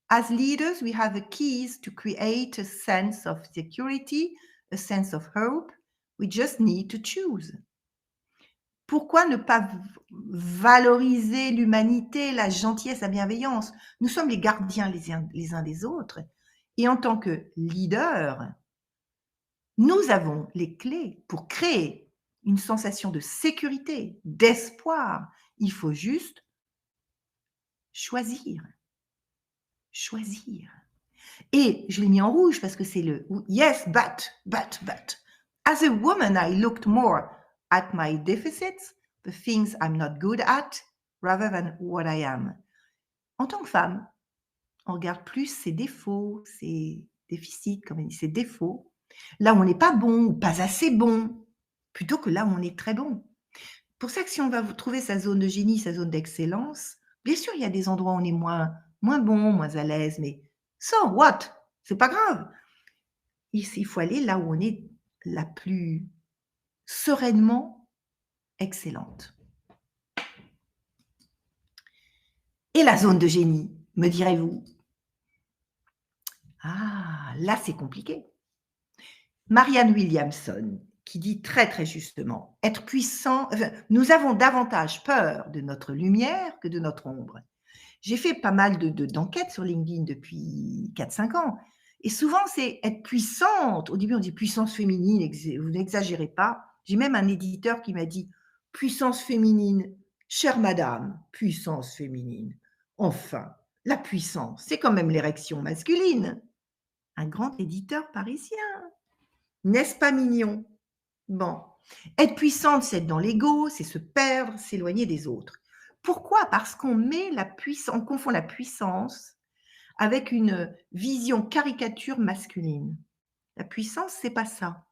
As leaders, we have the keys to create a sense of security, a sense of hope. We just need to choose. Pourquoi ne pas valoriser l'humanité, la gentillesse, la bienveillance? Nous sommes les gardiens les uns des autres. Et en tant que leaders, nous avons les clés pour créer une sensation de sécurité, d'espoir. Il faut juste choisir. Choisir. Et je l'ai mis en rouge parce que c'est le yes, but. As a woman, I looked more at my deficits, the things I'm not good at, rather than what I am. En tant que femme, on regarde plus ses défauts, ses déficits, comme on dit, ses défauts, là où on n'est pas bon ou pas assez bon, plutôt que là où on est très bon. Pour ça que si on va trouver sa zone de génie, sa zone d'excellence, bien sûr, il y a des endroits où on est moins bon, moins à l'aise, mais so what? C'est pas grave. Il faut aller là où on est la plus sereinement excellente. Et la zone de génie, me direz-vous? Ah, là, c'est compliqué. Marianne Williamson, qui dit très, très justement, être puissant, nous avons davantage peur de notre lumière que de notre ombre. J'ai fait pas mal d'enquêtes sur LinkedIn depuis 4-5 ans. Et souvent, c'est être puissante. Au début, on dit puissance féminine, vous n'exagérez pas. J'ai même un éditeur qui m'a dit puissance féminine. Chère madame, puissance féminine. Enfin, la puissance, c'est quand même l'érection masculine. Un grand éditeur parisien. N'est-ce pas mignon? Bon. Être puissante, c'est être dans l'ego, c'est se perdre, s'éloigner des autres. Pourquoi? Parce qu'on on confond la puissance avec une vision caricature masculine. La puissance, c'est pas ça.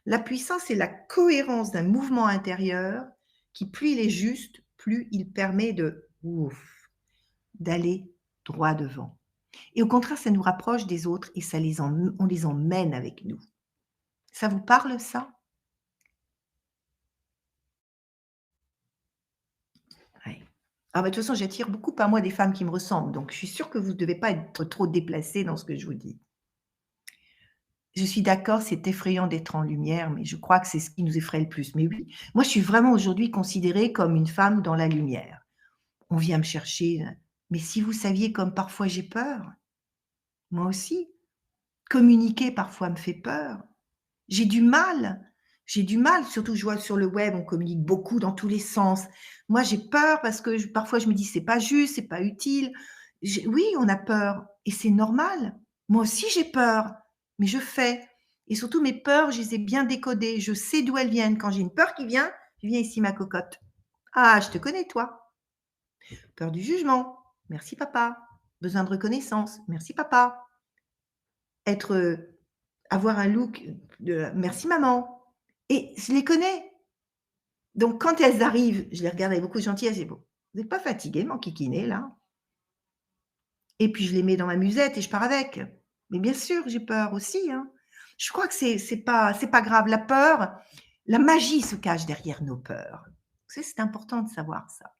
La puissance, c'est la cohérence d'un mouvement intérieur qui, plus il est juste, plus il permet d'aller droit devant. Et au contraire, ça nous rapproche des autres et on les emmène avec nous. Ça vous parle, ça? Ouais. Ah bah, de toute façon, j'attire beaucoup à moi des femmes qui me ressemblent, donc je suis sûre que vous ne devez pas être trop déplacés dans ce que je vous dis. Je suis d'accord, c'est effrayant d'être en lumière, mais je crois que c'est ce qui nous effraie le plus. Mais oui, moi, je suis vraiment aujourd'hui considérée comme une femme dans la lumière. On vient me chercher, mais si vous saviez comme parfois j'ai peur, moi aussi. Communiquer parfois me fait peur. J'ai du mal. J'ai du mal, surtout je vois sur le web, on communique beaucoup dans tous les sens. Moi, j'ai peur parce que parfois je me dis: «C'est pas juste, c'est pas utile». Oui, on a peur et c'est normal. Moi aussi j'ai peur, mais je fais et surtout mes peurs, je les ai bien décodées. Je sais d'où elles viennent. Quand j'ai une peur qui vient: «Viens ici ma cocotte». «Ah, je te connais toi». Peur du jugement. «Merci papa». Besoin de reconnaissance. «Merci papa». Être, avoir un look de «Merci maman» et je les connais. Donc quand elles arrivent, je les regarde avec beaucoup de gentillesse, je dis: «Bon, vous êtes pas fatiguées, m'enquiquiner là?» Et puis je les mets dans ma musette et je pars avec. Mais bien sûr, j'ai peur aussi, hein. Je crois que c'est pas grave. La peur, la magie se cache derrière nos peurs. Vous savez, c'est important de savoir ça.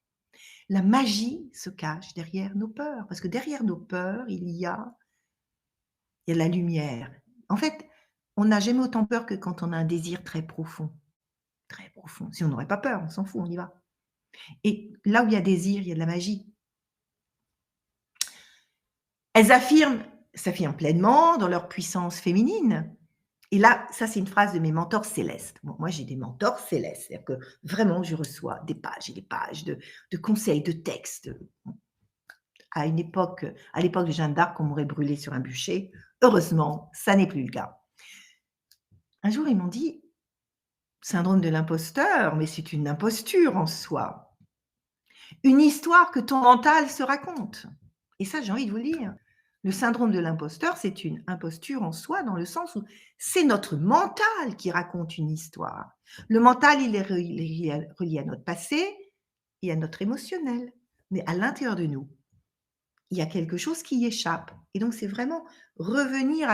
La magie se cache derrière nos peurs, parce que derrière nos peurs, il y a la lumière. En fait, on n'a jamais autant peur que quand on a un désir très profond, très profond. Si on n'aurait pas peur, on s'en fout, on y va. Et là où il y a désir, il y a de la magie. Elles s'affirment pleinement dans leur puissance féminine. Et là, ça, c'est une phrase de mes mentors célestes. Bon, moi, j'ai des mentors célestes, c'est-à-dire que vraiment, je reçois des pages et des pages de conseils, de textes. À l'époque de Jeanne d'Arc, on m'aurait brûlée sur un bûcher. Heureusement, ça n'est plus le cas. Un jour, ils m'ont dit: «Syndrome de l'imposteur, mais c'est une imposture en soi. Une histoire que ton mental se raconte». Et ça, j'ai envie de vous le dire. Le syndrome de l'imposteur, c'est une imposture en soi dans le sens où c'est notre mental qui raconte une histoire. Le mental, il est relié à notre passé et à notre émotionnel. Mais à l'intérieur de nous, il y a quelque chose qui y échappe. Et donc, c'est vraiment revenir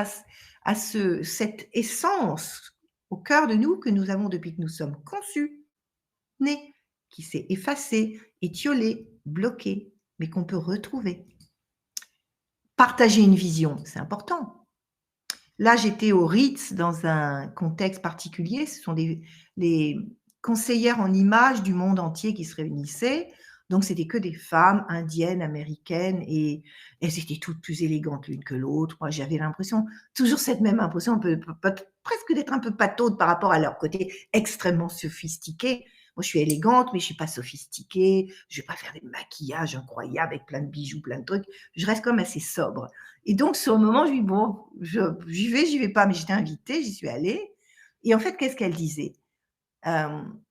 cette essence au cœur de nous que nous avons depuis que nous sommes conçus, nés, qui s'est effacée, étiolée, bloquée, mais qu'on peut retrouver. Partager une vision, c'est important. Là, j'étais au Ritz dans un contexte particulier. Ce sont les conseillères en images du monde entier qui se réunissaient. Donc, c'était que des femmes indiennes, américaines et elles étaient toutes plus élégantes l'une que l'autre. Moi, j'avais l'impression, toujours cette même impression, un peu, presque d'être un peu pataude par rapport à leur côté extrêmement sophistiqué. Moi, je suis élégante, mais je ne suis pas sophistiquée. Je ne vais pas faire des maquillages incroyables avec plein de bijoux, plein de trucs. Je reste quand même assez sobre. Et donc, sur le moment, je dis: «Bon, j'y vais pas», mais j'étais invitée, j'y suis allée et en fait, qu'est-ce qu'elle disait? Hem,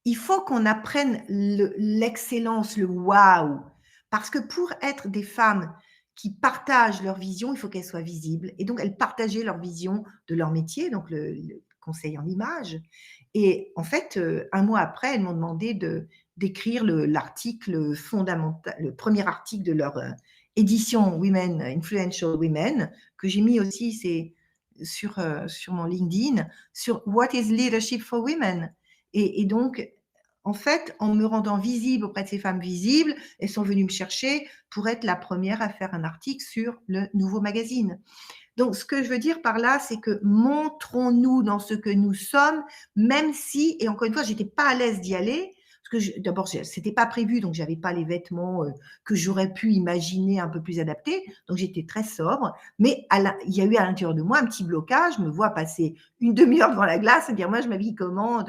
il faut qu'on apprenne l'excellence, le waouh, parce que pour être des femmes qui partagent leur vision, il faut qu'elles soient visibles et donc elles partageaient leur vision de leur métier, donc le conseil en images et en fait, 1 mois après, elles m'ont demandé d'écrire l'article fondamental, le premier article de leur, édition Women Influential Women que j'ai mis aussi, c'est sur mon LinkedIn, sur What is leadership for women? Et donc, en fait, en me rendant visible auprès de ces femmes visibles, elles sont venues me chercher pour être la première à faire un article sur le nouveau magazine. Donc, ce que je veux dire par là, c'est que montrons-nous dans ce que nous sommes, même si, et encore une fois, j'étais pas à l'aise d'y aller, parce que d'abord, c'était pas prévu, donc j'avais pas les vêtements que j'aurais pu imaginer un peu plus adaptés, donc j'étais très sobre. Mais il y a eu à l'intérieur de moi un petit blocage. Je me vois passer une demi-heure devant la glace et dire moi, je m'habille comment?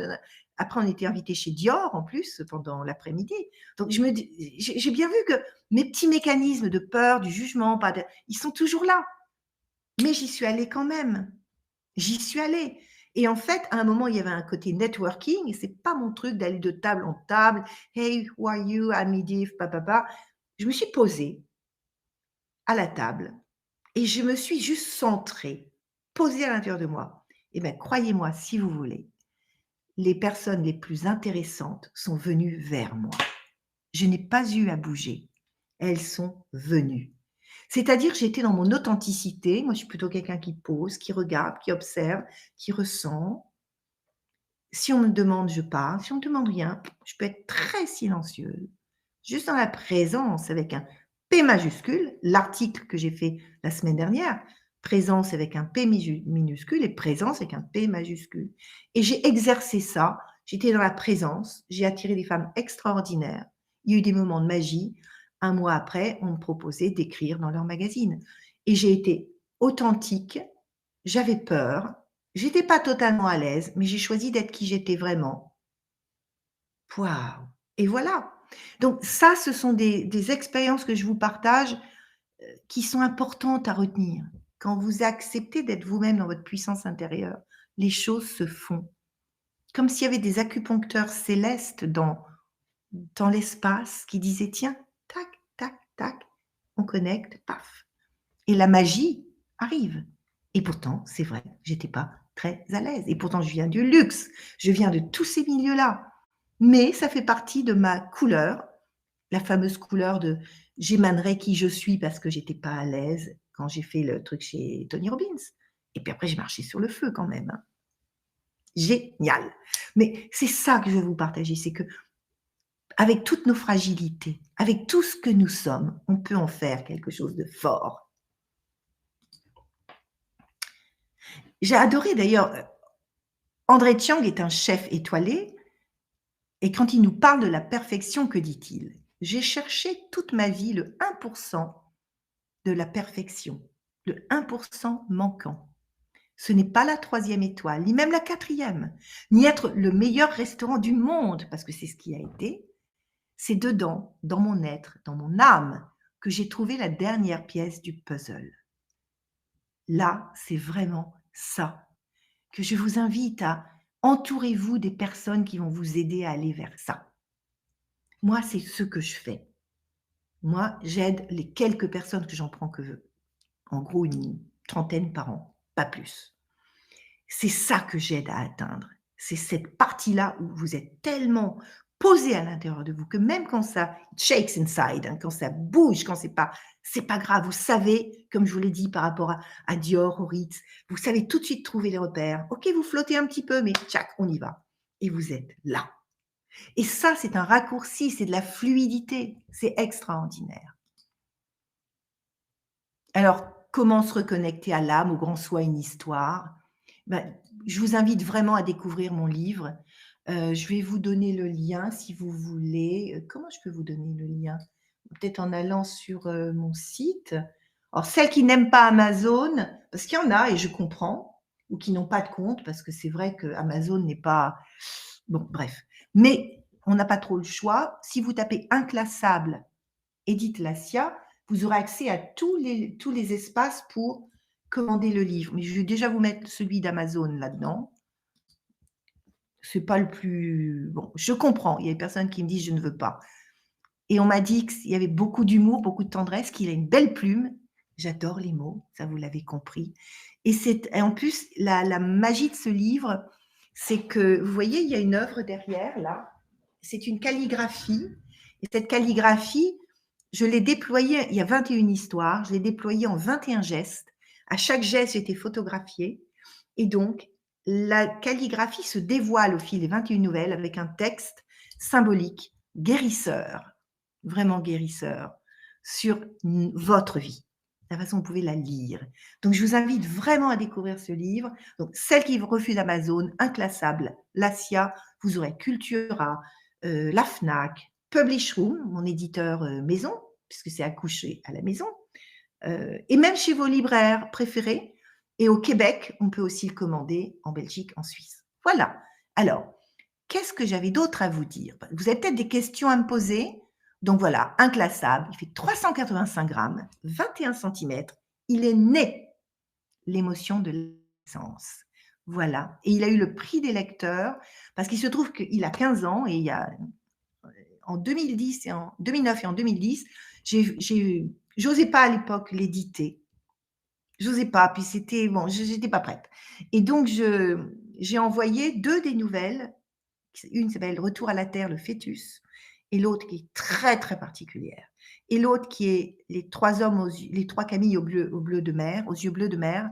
Après, on était invité chez Dior en plus pendant l'après-midi. Donc, j'ai bien vu que mes petits mécanismes de peur, du jugement, ils sont toujours là. Mais j'y suis allée quand même. J'y suis allée et en fait, à un moment, il y avait un côté networking et c'est pas mon truc d'aller de table en table. «Hey, who are you? I'm Edith, pa. Je me suis posée à la table et je me suis juste centrée, posée à l'intérieur de moi. Et bien, croyez-moi, si vous voulez, les personnes les plus intéressantes sont venues vers moi. Je n'ai pas eu à bouger. Elles sont venues. C'est-à-dire, j'étais dans mon authenticité. Moi, je suis plutôt quelqu'un qui pose, qui regarde, qui observe, qui ressent. Si on me demande, je parle. Si on me demande rien, je peux être très silencieuse. juste dans la présence avec un P majuscule, l'article que j'ai fait la semaine dernière, présence avec un P minuscule et présence avec un P majuscule. Et j'ai exercé ça, j'étais dans la présence, j'ai attiré des femmes extraordinaires, il y a eu des moments de magie. Un mois après, on me proposait d'écrire dans leur magazine. Et j'ai été authentique, j'avais peur, j'étais pas totalement à l'aise, mais j'ai choisi d'être qui j'étais vraiment. Waouh! Et voilà. Donc ça, ce sont des expériences que je vous partage, qui sont importantes à retenir. Quand vous acceptez d'être vous-même dans votre puissance intérieure, les choses se font. Comme s'il y avait des acupuncteurs célestes dans l'espace qui disaient: «Tiens, tac, tac, tac, on connecte, paf» et la magie arrive. Et pourtant, c'est vrai, j'étais pas très à l'aise et pourtant je viens du luxe, je viens de tous ces milieux-là. Mais ça fait partie de ma couleur, la fameuse couleur de j'émanerai qui je suis parce que j'étais pas à l'aise quand j'ai fait le truc chez Tony Robbins. Et puis après, j'ai marché sur le feu quand même, hein. Génial. Mais c'est ça que je veux vous partager, c'est que avec toutes nos fragilités, avec tout ce que nous sommes, on peut en faire quelque chose de fort. J'ai adoré d'ailleurs, André Chiang est un chef étoilé et quand il nous parle de la perfection, que dit-il? J'ai cherché toute ma vie le 1% de la perfection, le 1% manquant. Ce n'est pas la 3e étoile, ni même la 4e, ni être le meilleur restaurant du monde, parce que c'est ce qui a été. C'est dedans, dans mon être, dans mon âme, que j'ai trouvé la dernière pièce du puzzle. Là, c'est vraiment ça que je vous invite à entourez-vous des personnes qui vont vous aider à aller vers ça. Moi, c'est ce que je fais. Moi, j'aide les quelques personnes que j'en prends que, en gros, une trentaine par an, pas plus. C'est ça que j'aide à atteindre. C'est cette partie-là où vous êtes tellement posé à l'intérieur de vous que même quand ça shakes inside, hein, quand ça bouge, quand c'est pas grave. Vous savez, comme je vous l'ai dit par rapport à Dior, au Ritz, vous savez tout de suite trouver les repères. Ok, vous flottez un petit peu, mais tchac, on y va. Et vous êtes là. Et ça, c'est un raccourci, c'est de la fluidité. C'est extraordinaire. Alors, comment se reconnecter à l'âme, au grand soi, une histoire? Ben, je vous invite vraiment à découvrir mon livre. Je vais vous donner le lien si vous voulez. Comment je peux vous donner le lien? Peut-être en allant sur, mon site. Alors celles qui n'aiment pas Amazon, parce qu'il y en a et je comprends, ou qui n'ont pas de compte, parce que c'est vrai qu'Amazon n'est pas bon, bref. Mais on n'a pas trop le choix. Si vous tapez «Inclassable» Edith Lassia, vous aurez accès à tous les espaces pour commander le livre. Mais je vais déjà vous mettre celui d'Amazon là-dedans. C'est pas le plus bon, je comprends, il y a des personnes qui me disent: «Je ne veux pas» et on m'a dit qu'il y avait beaucoup d'humour, beaucoup de tendresse, qu'il a une belle plume. J'adore les mots, ça vous l'avez compris et en plus la magie de ce livre, c'est que vous voyez, il y a une œuvre derrière là, c'est une calligraphie et cette calligraphie, je l'ai déployée, il y a 21 histoires, je l'ai déployée en 21 gestes. À chaque geste, j'ai été photographiée et donc la calligraphie se dévoile au fil des 21 nouvelles avec un texte symbolique, guérisseur, vraiment guérisseur, sur votre vie, la façon dont vous pouvez la lire. Donc, je vous invite vraiment à découvrir ce livre. Donc, celle qui refuse Amazon, Inclassable, Lassia, vous aurez Cultura, la FNAC, Publishroom, mon éditeur maison, puisque c'est accouché à la maison, et même chez vos libraires préférés. Et au Québec, on peut aussi le commander, en Belgique, en Suisse. Voilà. Alors, qu'est-ce que j'avais d'autre à vous dire? Vous avez peut-être des questions à me poser. Donc voilà, Inclassable, il fait 385 grammes, 21 centimètres. Il est né, l'émotion de l'essence. Voilà. Et il a eu le prix des lecteurs parce qu'il se trouve qu'il a 15 ans et il y a en 2010 et en 2009 et en 2010, j'osais pas à l'époque l'éditer. J'osais pas, puis c'était bon, j'étais pas prête. Et donc j'ai envoyé 2 des nouvelles. Une s'appelle Retour à la terre, le fœtus, et l'autre qui est très très particulière. Et l'autre qui est les 3 hommes les 3 Camille au bleu de mer, aux yeux bleus de mer.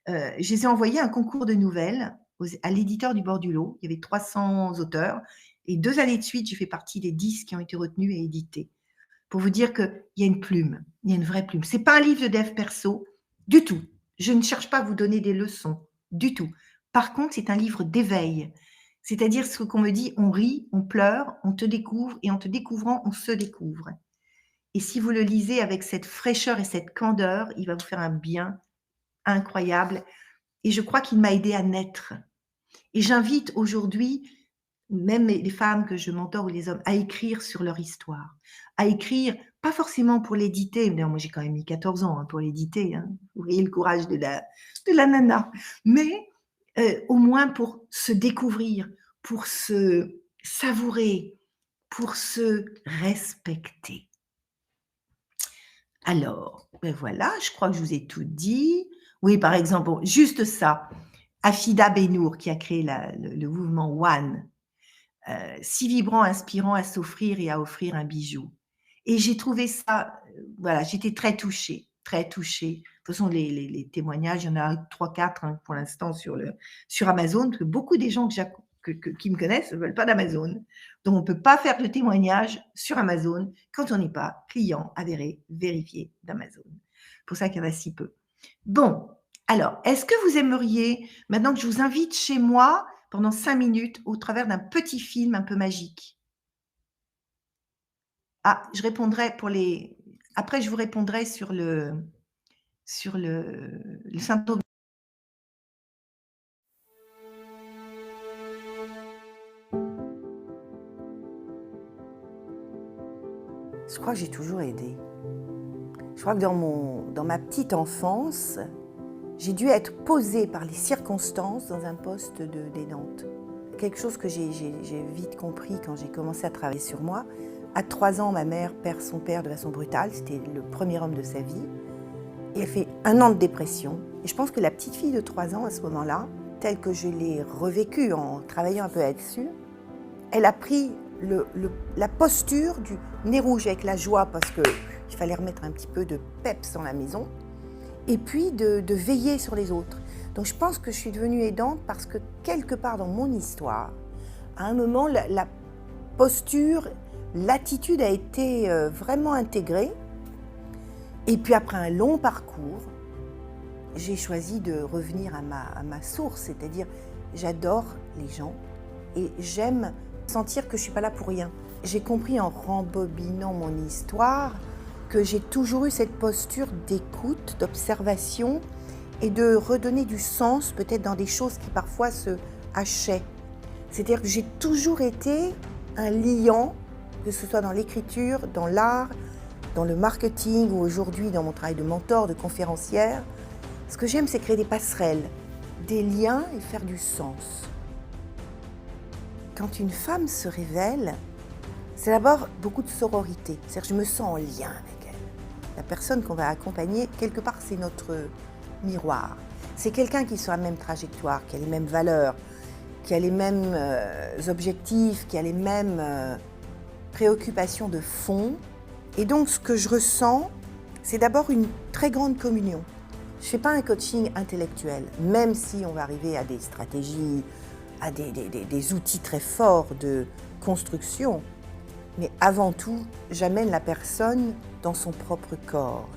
Je les ai envoyés à un concours de nouvelles à l'éditeur du bord du lot. Il y avait 300 auteurs Et 2 années de suite, j'ai fait partie des 10 qui ont été retenus et édités. Pour vous dire qu'il y a une plume, il y a une vraie plume. C'est pas un livre de dev perso, du tout. Je ne cherche pas à vous donner des leçons, du tout. Par contre, c'est un livre d'éveil. C'est-à-dire ce qu'on me dit, on rit, on pleure, on te découvre et en te découvrant, on se découvre. Et si vous le lisez avec cette fraîcheur et cette candeur, il va vous faire un bien incroyable. Et je crois qu'il m'a aidé à naître. Et j'invite aujourd'hui, même les femmes que je mentor ou les hommes, à écrire sur leur histoire. À écrire, pas forcément pour l'éditer. D'ailleurs, moi, j'ai quand même mis 14 ans pour l'éditer. Vous voyez le courage de la nana. Mais au moins pour se découvrir, pour se savourer, pour se respecter. Alors, ben voilà, je crois que je vous ai tout dit. Oui, par exemple, bon, juste ça. Afida Benour, qui a créé le mouvement One, si vibrant, inspirant à s'offrir et à offrir un bijou. Et j'ai trouvé ça, voilà, j'étais très touchée, très touchée. De toute façon, les témoignages, il y en a 3-4 pour l'instant sur Amazon, parce que beaucoup des gens qui me connaissent ne veulent pas d'Amazon. Donc, on ne peut pas faire le témoignage sur Amazon quand on n'est pas client avéré, vérifié d'Amazon. C'est pour ça qu'il y en a si peu. Bon, alors, est-ce que vous aimeriez, maintenant que je vous invite chez moi pendant 5 minutes au travers d'un petit film un peu magique? Ah, je répondrai pour les... Après, je vous répondrai sur le syndrome. Je crois que j'ai toujours aidé. Je crois que dans ma petite enfance, j'ai dû être posée par les circonstances dans un poste d'aidante. Quelque chose que j'ai vite compris quand j'ai commencé à travailler sur moi. À 3 ans, ma mère perd son père de façon brutale. C'était le premier homme de sa vie. Et elle fait 1 an de dépression. Et je pense que la petite fille de 3 ans, à ce moment-là, telle que je l'ai revécue en travaillant un peu là-dessus, elle a pris la posture du nez rouge avec la joie parce qu'il fallait remettre un petit peu de peps dans la maison et puis de veiller sur les autres. Donc je pense que je suis devenue aidante parce que quelque part dans mon histoire, à un moment, la posture, l'attitude a été vraiment intégrée. Et puis après un long parcours, j'ai choisi de revenir à ma source, c'est-à-dire j'adore les gens et j'aime sentir que je ne suis pas là pour rien. J'ai compris en rembobinant mon histoire que j'ai toujours eu cette posture d'écoute, d'observation et de redonner du sens peut-être dans des choses qui parfois se hachaient. C'est-à-dire que j'ai toujours été un liant, que ce soit dans l'écriture, dans l'art, dans le marketing ou aujourd'hui dans mon travail de mentor, de conférencière. Ce que j'aime, c'est créer des passerelles, des liens et faire du sens. Quand une femme se révèle, c'est d'abord beaucoup de sororité. C'est-à-dire que je me sens en lien avec elle. La personne qu'on va accompagner, quelque part, c'est notre miroir. C'est quelqu'un qui est sur la même trajectoire, qui a les mêmes valeurs, qui a les mêmes objectifs, qui a les mêmes préoccupations de fond. Et donc, ce que je ressens, c'est d'abord une très grande communion. Je ne fais pas un coaching intellectuel, même si on va arriver à des stratégies, à des outils très forts de construction. Mais avant tout, j'amène la personne dans son propre corps,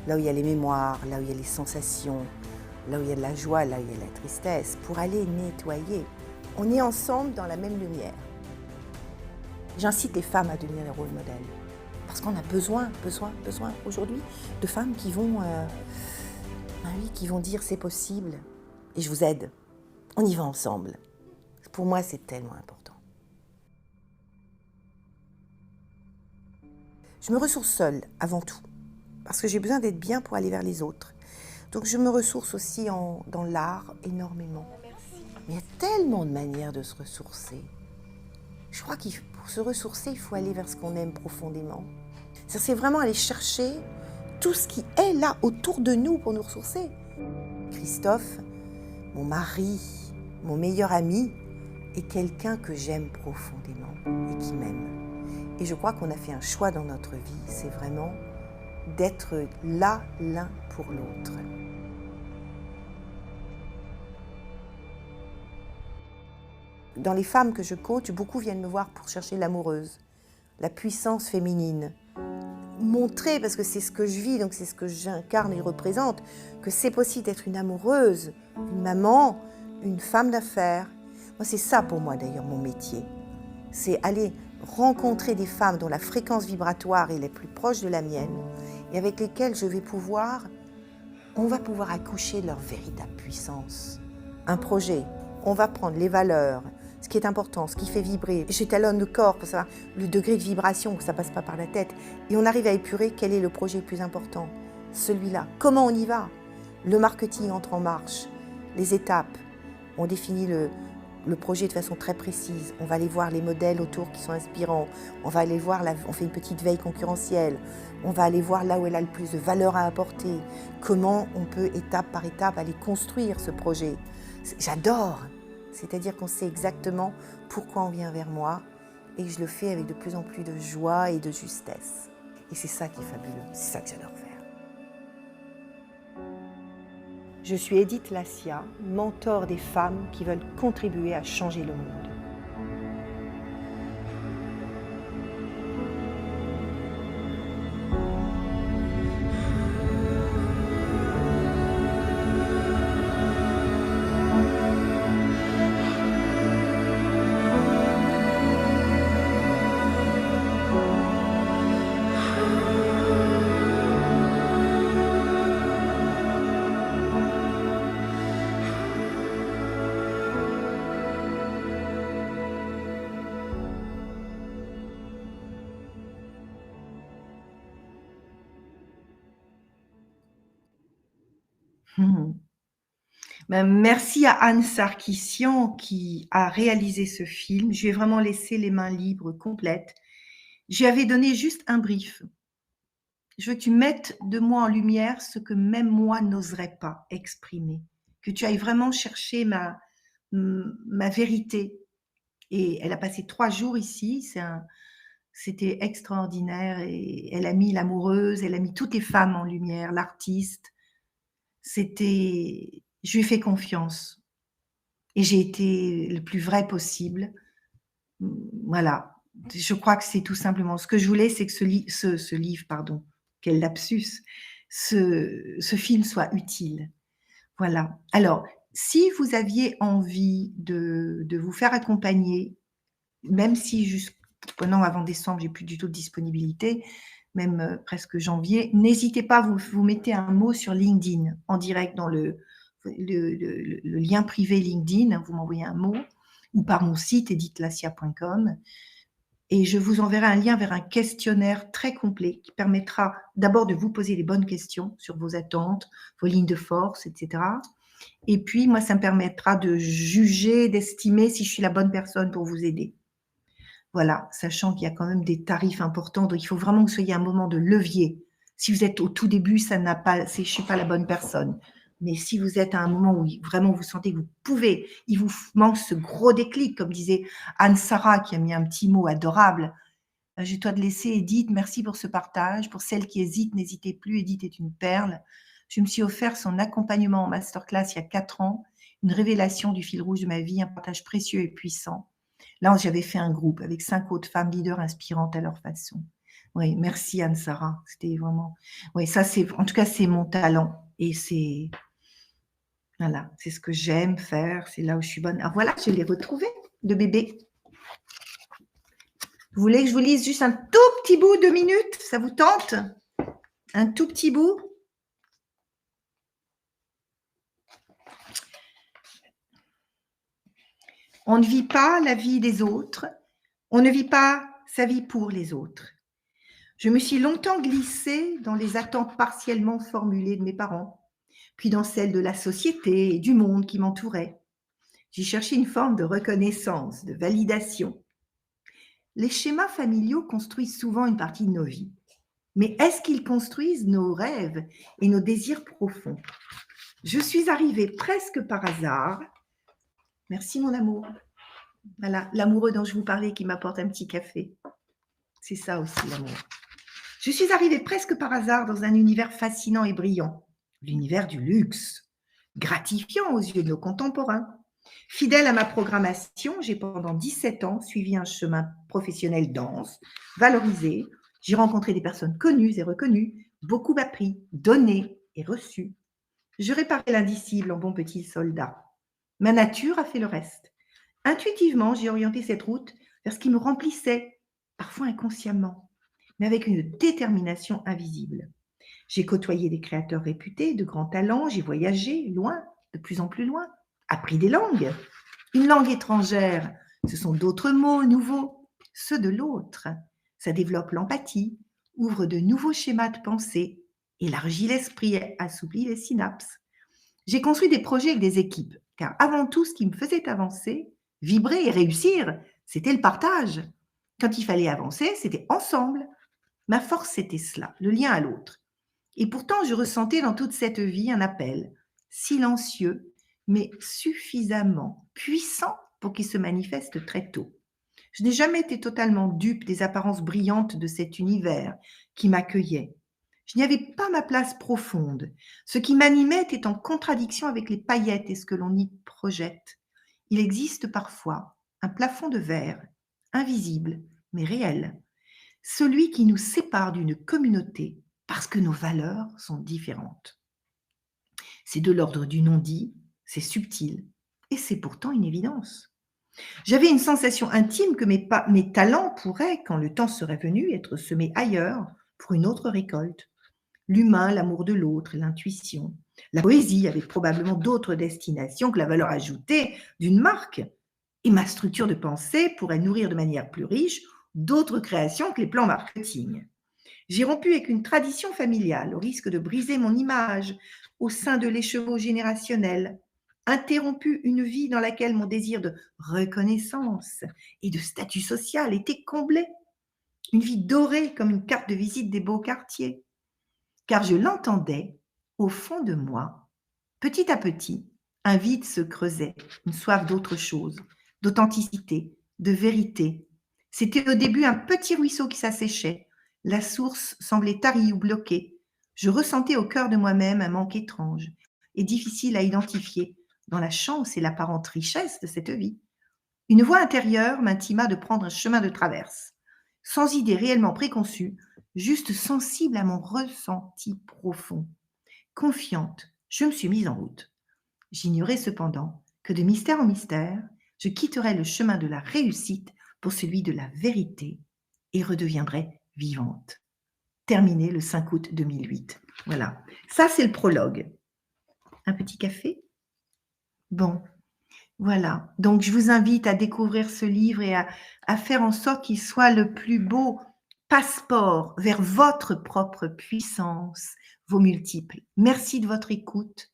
là où il y a les mémoires, là où il y a les sensations, là où il y a de la joie, là où il y a de la tristesse, pour aller nettoyer. On est ensemble dans la même lumière. J'incite les femmes à devenir les rôles modèles. Parce qu'on a besoin aujourd'hui de femmes qui vont, qui vont dire c'est possible et je vous aide. On y va ensemble. Pour moi, c'est tellement important. Je me ressource seule avant tout parce que j'ai besoin d'être bien pour aller vers les autres. Donc je me ressource aussi dans l'art énormément. Mais il y a tellement de manières de se ressourcer. Je crois que pour se ressourcer, il faut aller vers ce qu'on aime profondément. C'est vraiment aller chercher tout ce qui est là autour de nous pour nous ressourcer. Christophe, mon mari, mon meilleur ami, est quelqu'un que j'aime profondément et qui m'aime. Et je crois qu'on a fait un choix dans notre vie, c'est vraiment d'être là l'un pour l'autre. Dans les femmes que je coach, beaucoup viennent me voir pour chercher l'amoureuse, la puissance féminine. Montrer, parce que c'est ce que je vis, donc c'est ce que j'incarne et représente, que c'est possible d'être une amoureuse, une maman, une femme d'affaires. Moi, c'est ça pour moi d'ailleurs mon métier. C'est aller rencontrer des femmes dont la fréquence vibratoire est la plus proche de la mienne et avec lesquelles on va pouvoir accoucher de leur véritable puissance. Un projet, on va prendre les valeurs, ce qui est important, ce qui fait vibrer. J'étalonne le corps pour savoir le degré de vibration, que ça ne passe pas par la tête. Et on arrive à épurer quel est le projet le plus important. Celui-là. Comment on y va? Le marketing entre en marche. Les étapes. On définit le projet de façon très précise. On va aller voir les modèles autour qui sont inspirants. On va aller voir, on fait une petite veille concurrentielle. On va aller voir là où elle a le plus de valeur à apporter. Comment on peut, étape par étape, aller construire ce projet. J'adore. C'est-à-dire qu'on sait exactement pourquoi on vient vers moi et je le fais avec de plus en plus de joie et de justesse. Et c'est ça qui est fabuleux, c'est ça que j'adore faire. Je suis Edith Lassia, mentor des femmes qui veulent contribuer à changer le monde. Ben, merci à Anne Sarkissian qui a réalisé ce film. Je lui ai vraiment laissé les mains libres complètes. J'y avais donné juste un brief. Je veux que tu mettes de moi en lumière ce que même moi n'oserais pas exprimer. Que tu ailles vraiment chercher ma vérité. Et elle a passé 3 jours ici. C'était extraordinaire. Et elle a mis l'amoureuse, elle a mis toutes les femmes en lumière, l'artiste. Je lui ai fait confiance. Et j'ai été le plus vrai possible. Voilà. Je crois que c'est tout simplement. Ce que je voulais, c'est que ce livre, pardon, quel lapsus, ce film soit utile. Voilà. Alors, si vous aviez envie de vous faire accompagner, même si jusqu'au avant décembre, j'ai plus du tout de disponibilité, même presque janvier, n'hésitez pas, vous mettez un mot sur LinkedIn en direct dans le lien privé LinkedIn, vous m'envoyez un mot, ou par mon site edithlassia.com, et je vous enverrai un lien vers un questionnaire très complet qui permettra d'abord de vous poser les bonnes questions sur vos attentes, vos lignes de force, etc. Et puis, moi, ça me permettra de juger, d'estimer si je suis la bonne personne pour vous aider. Voilà, sachant qu'il y a quand même des tarifs importants, donc il faut vraiment que vous soyez à un moment de levier. Si vous êtes au tout début, je ne suis pas la bonne personne. Mais si vous êtes à un moment où vraiment vous sentez que vous pouvez, il vous manque ce gros déclic, comme disait Anne-Sara qui a mis un petit mot adorable. Je dois te laisser, Edith. Merci pour ce partage. Pour celles qui hésitent, n'hésitez plus. Edith est une perle. Je me suis offert son accompagnement en masterclass il y a 4 ans, une révélation du fil rouge de ma vie, un partage précieux et puissant. Là, j'avais fait un groupe avec 5 autres femmes leaders inspirantes à leur façon. Oui, merci Anne-Sara. C'était vraiment. Oui, ça, en tout cas, c'est mon talent. Et voilà, c'est ce que j'aime faire. C'est là où je suis bonne. Alors voilà, je l'ai retrouvé, de bébé. Vous voulez que je vous lise juste un tout petit bout, 2 minutes? Ça vous tente? Un tout petit bout? On ne vit pas la vie des autres. On ne vit pas sa vie pour les autres. Je me suis longtemps glissée dans les attentes partiellement formulées de mes parents, puis dans celles de la société et du monde qui m'entourait. J'ai cherché une forme de reconnaissance, de validation. Les schémas familiaux construisent souvent une partie de nos vies. Mais est-ce qu'ils construisent nos rêves et nos désirs profonds? Je suis arrivée presque par hasard. Merci mon amour. Voilà, l'amoureux dont je vous parlais qui m'apporte un petit café. C'est ça aussi l'amour. Je suis arrivée presque par hasard dans un univers fascinant et brillant, l'univers du luxe, gratifiant aux yeux de nos contemporains. Fidèle à ma programmation, j'ai pendant 17 ans suivi un chemin professionnel dense, valorisé. J'ai rencontré des personnes connues et reconnues, beaucoup appris, donné et reçu. Je réparais l'indicible en bon petit soldat. Ma nature a fait le reste. Intuitivement, j'ai orienté cette route vers ce qui me remplissait, parfois inconsciemment, mais avec une détermination invisible. J'ai côtoyé des créateurs réputés, de grands talents, j'ai voyagé loin, de plus en plus loin, appris des langues. Une langue étrangère, ce sont d'autres mots nouveaux, ceux de l'autre. Ça développe l'empathie, ouvre de nouveaux schémas de pensée, élargit l'esprit, assouplit les synapses. J'ai construit des projets avec des équipes, car avant tout, ce qui me faisait avancer, vibrer et réussir, c'était le partage. Quand il fallait avancer, c'était ensemble. Ma force, c'était cela, le lien à l'autre. Et pourtant, je ressentais dans toute cette vie un appel, silencieux, mais suffisamment puissant pour qu'il se manifeste très tôt. Je n'ai jamais été totalement dupe des apparences brillantes de cet univers qui m'accueillait. Je n'y avais pas ma place profonde. Ce qui m'animait était en contradiction avec les paillettes et ce que l'on y projette. Il existe parfois un plafond de verre, invisible, mais réel, celui qui nous sépare d'une communauté parce que nos valeurs sont différentes. C'est de l'ordre du non-dit, c'est subtil, et c'est pourtant une évidence. J'avais une sensation intime que mes talents pourraient, quand le temps serait venu, être semés ailleurs pour une autre récolte. L'humain, l'amour de l'autre, l'intuition. La poésie avait probablement d'autres destinations que la valeur ajoutée d'une marque. Et ma structure de pensée pourrait nourrir de manière plus riche d'autres créations que les plans marketing. J'ai rompu avec une tradition familiale au risque de briser mon image au sein de l'écheveau générationnel, interrompu une vie dans laquelle mon désir de reconnaissance et de statut social était comblé, une vie dorée comme une carte de visite des beaux quartiers, car je l'entendais au fond de moi, petit à petit, un vide se creusait, une soif d'autre chose, d'authenticité, de vérité. C'était au début un petit ruisseau qui s'asséchait. La source semblait tarie ou bloquée. Je ressentais au cœur de moi-même un manque étrange et difficile à identifier dans la chance et l'apparente richesse de cette vie. Une voix intérieure m'intima de prendre un chemin de traverse, sans idée réellement préconçue, juste sensible à mon ressenti profond. Confiante, je me suis mise en route. J'ignorais cependant que de mystère en mystère, je quitterais le chemin de la réussite pour celui de la vérité et redeviendrais vivante. Terminé le 5 août 2008. Voilà, ça c'est le prologue. Un petit café? Bon, voilà. Donc je vous invite à découvrir ce livre et à faire en sorte qu'il soit le plus beau passeport vers votre propre puissance, vos multiples. Merci de votre écoute.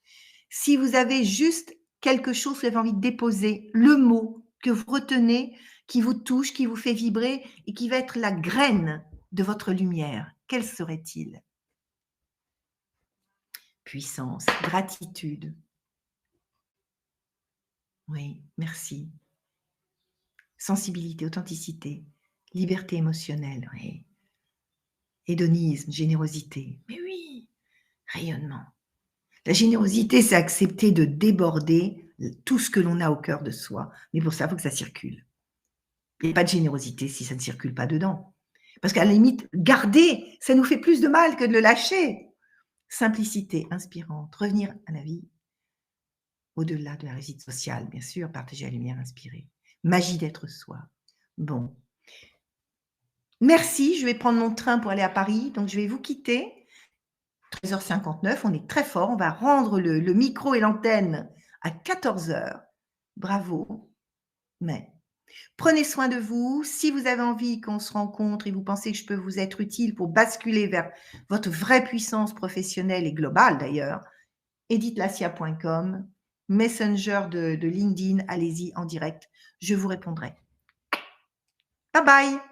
Si vous avez juste quelque chose que vous avez envie de déposer, le mot que vous retenez, qui vous touche, qui vous fait vibrer et qui va être la graine de votre lumière, quel serait-il? Puissance, gratitude. Oui, merci. Sensibilité, authenticité, liberté émotionnelle, oui. Hédonisme, générosité. Mais oui, rayonnement. La générosité, c'est accepter de déborder tout ce que l'on a au cœur de soi. Mais pour ça, il faut que ça circule. Il n'y a pas de générosité si ça ne circule pas dedans. Parce qu'à la limite, garder, ça nous fait plus de mal que de le lâcher. Simplicité inspirante, revenir à la vie au-delà de la réussite sociale, bien sûr, partager la lumière inspirée. Magie d'être soi. Bon. Merci, je vais prendre mon train pour aller à Paris, donc je vais vous quitter. 13h59, on est très fort, on va rendre le micro et l'antenne à 14h. Bravo. Mais prenez soin de vous. Si vous avez envie qu'on se rencontre et vous pensez que je peux vous être utile pour basculer vers votre vraie puissance professionnelle et globale d'ailleurs, edithlassia.com, Messenger de LinkedIn, allez-y en direct, je vous répondrai. Bye bye.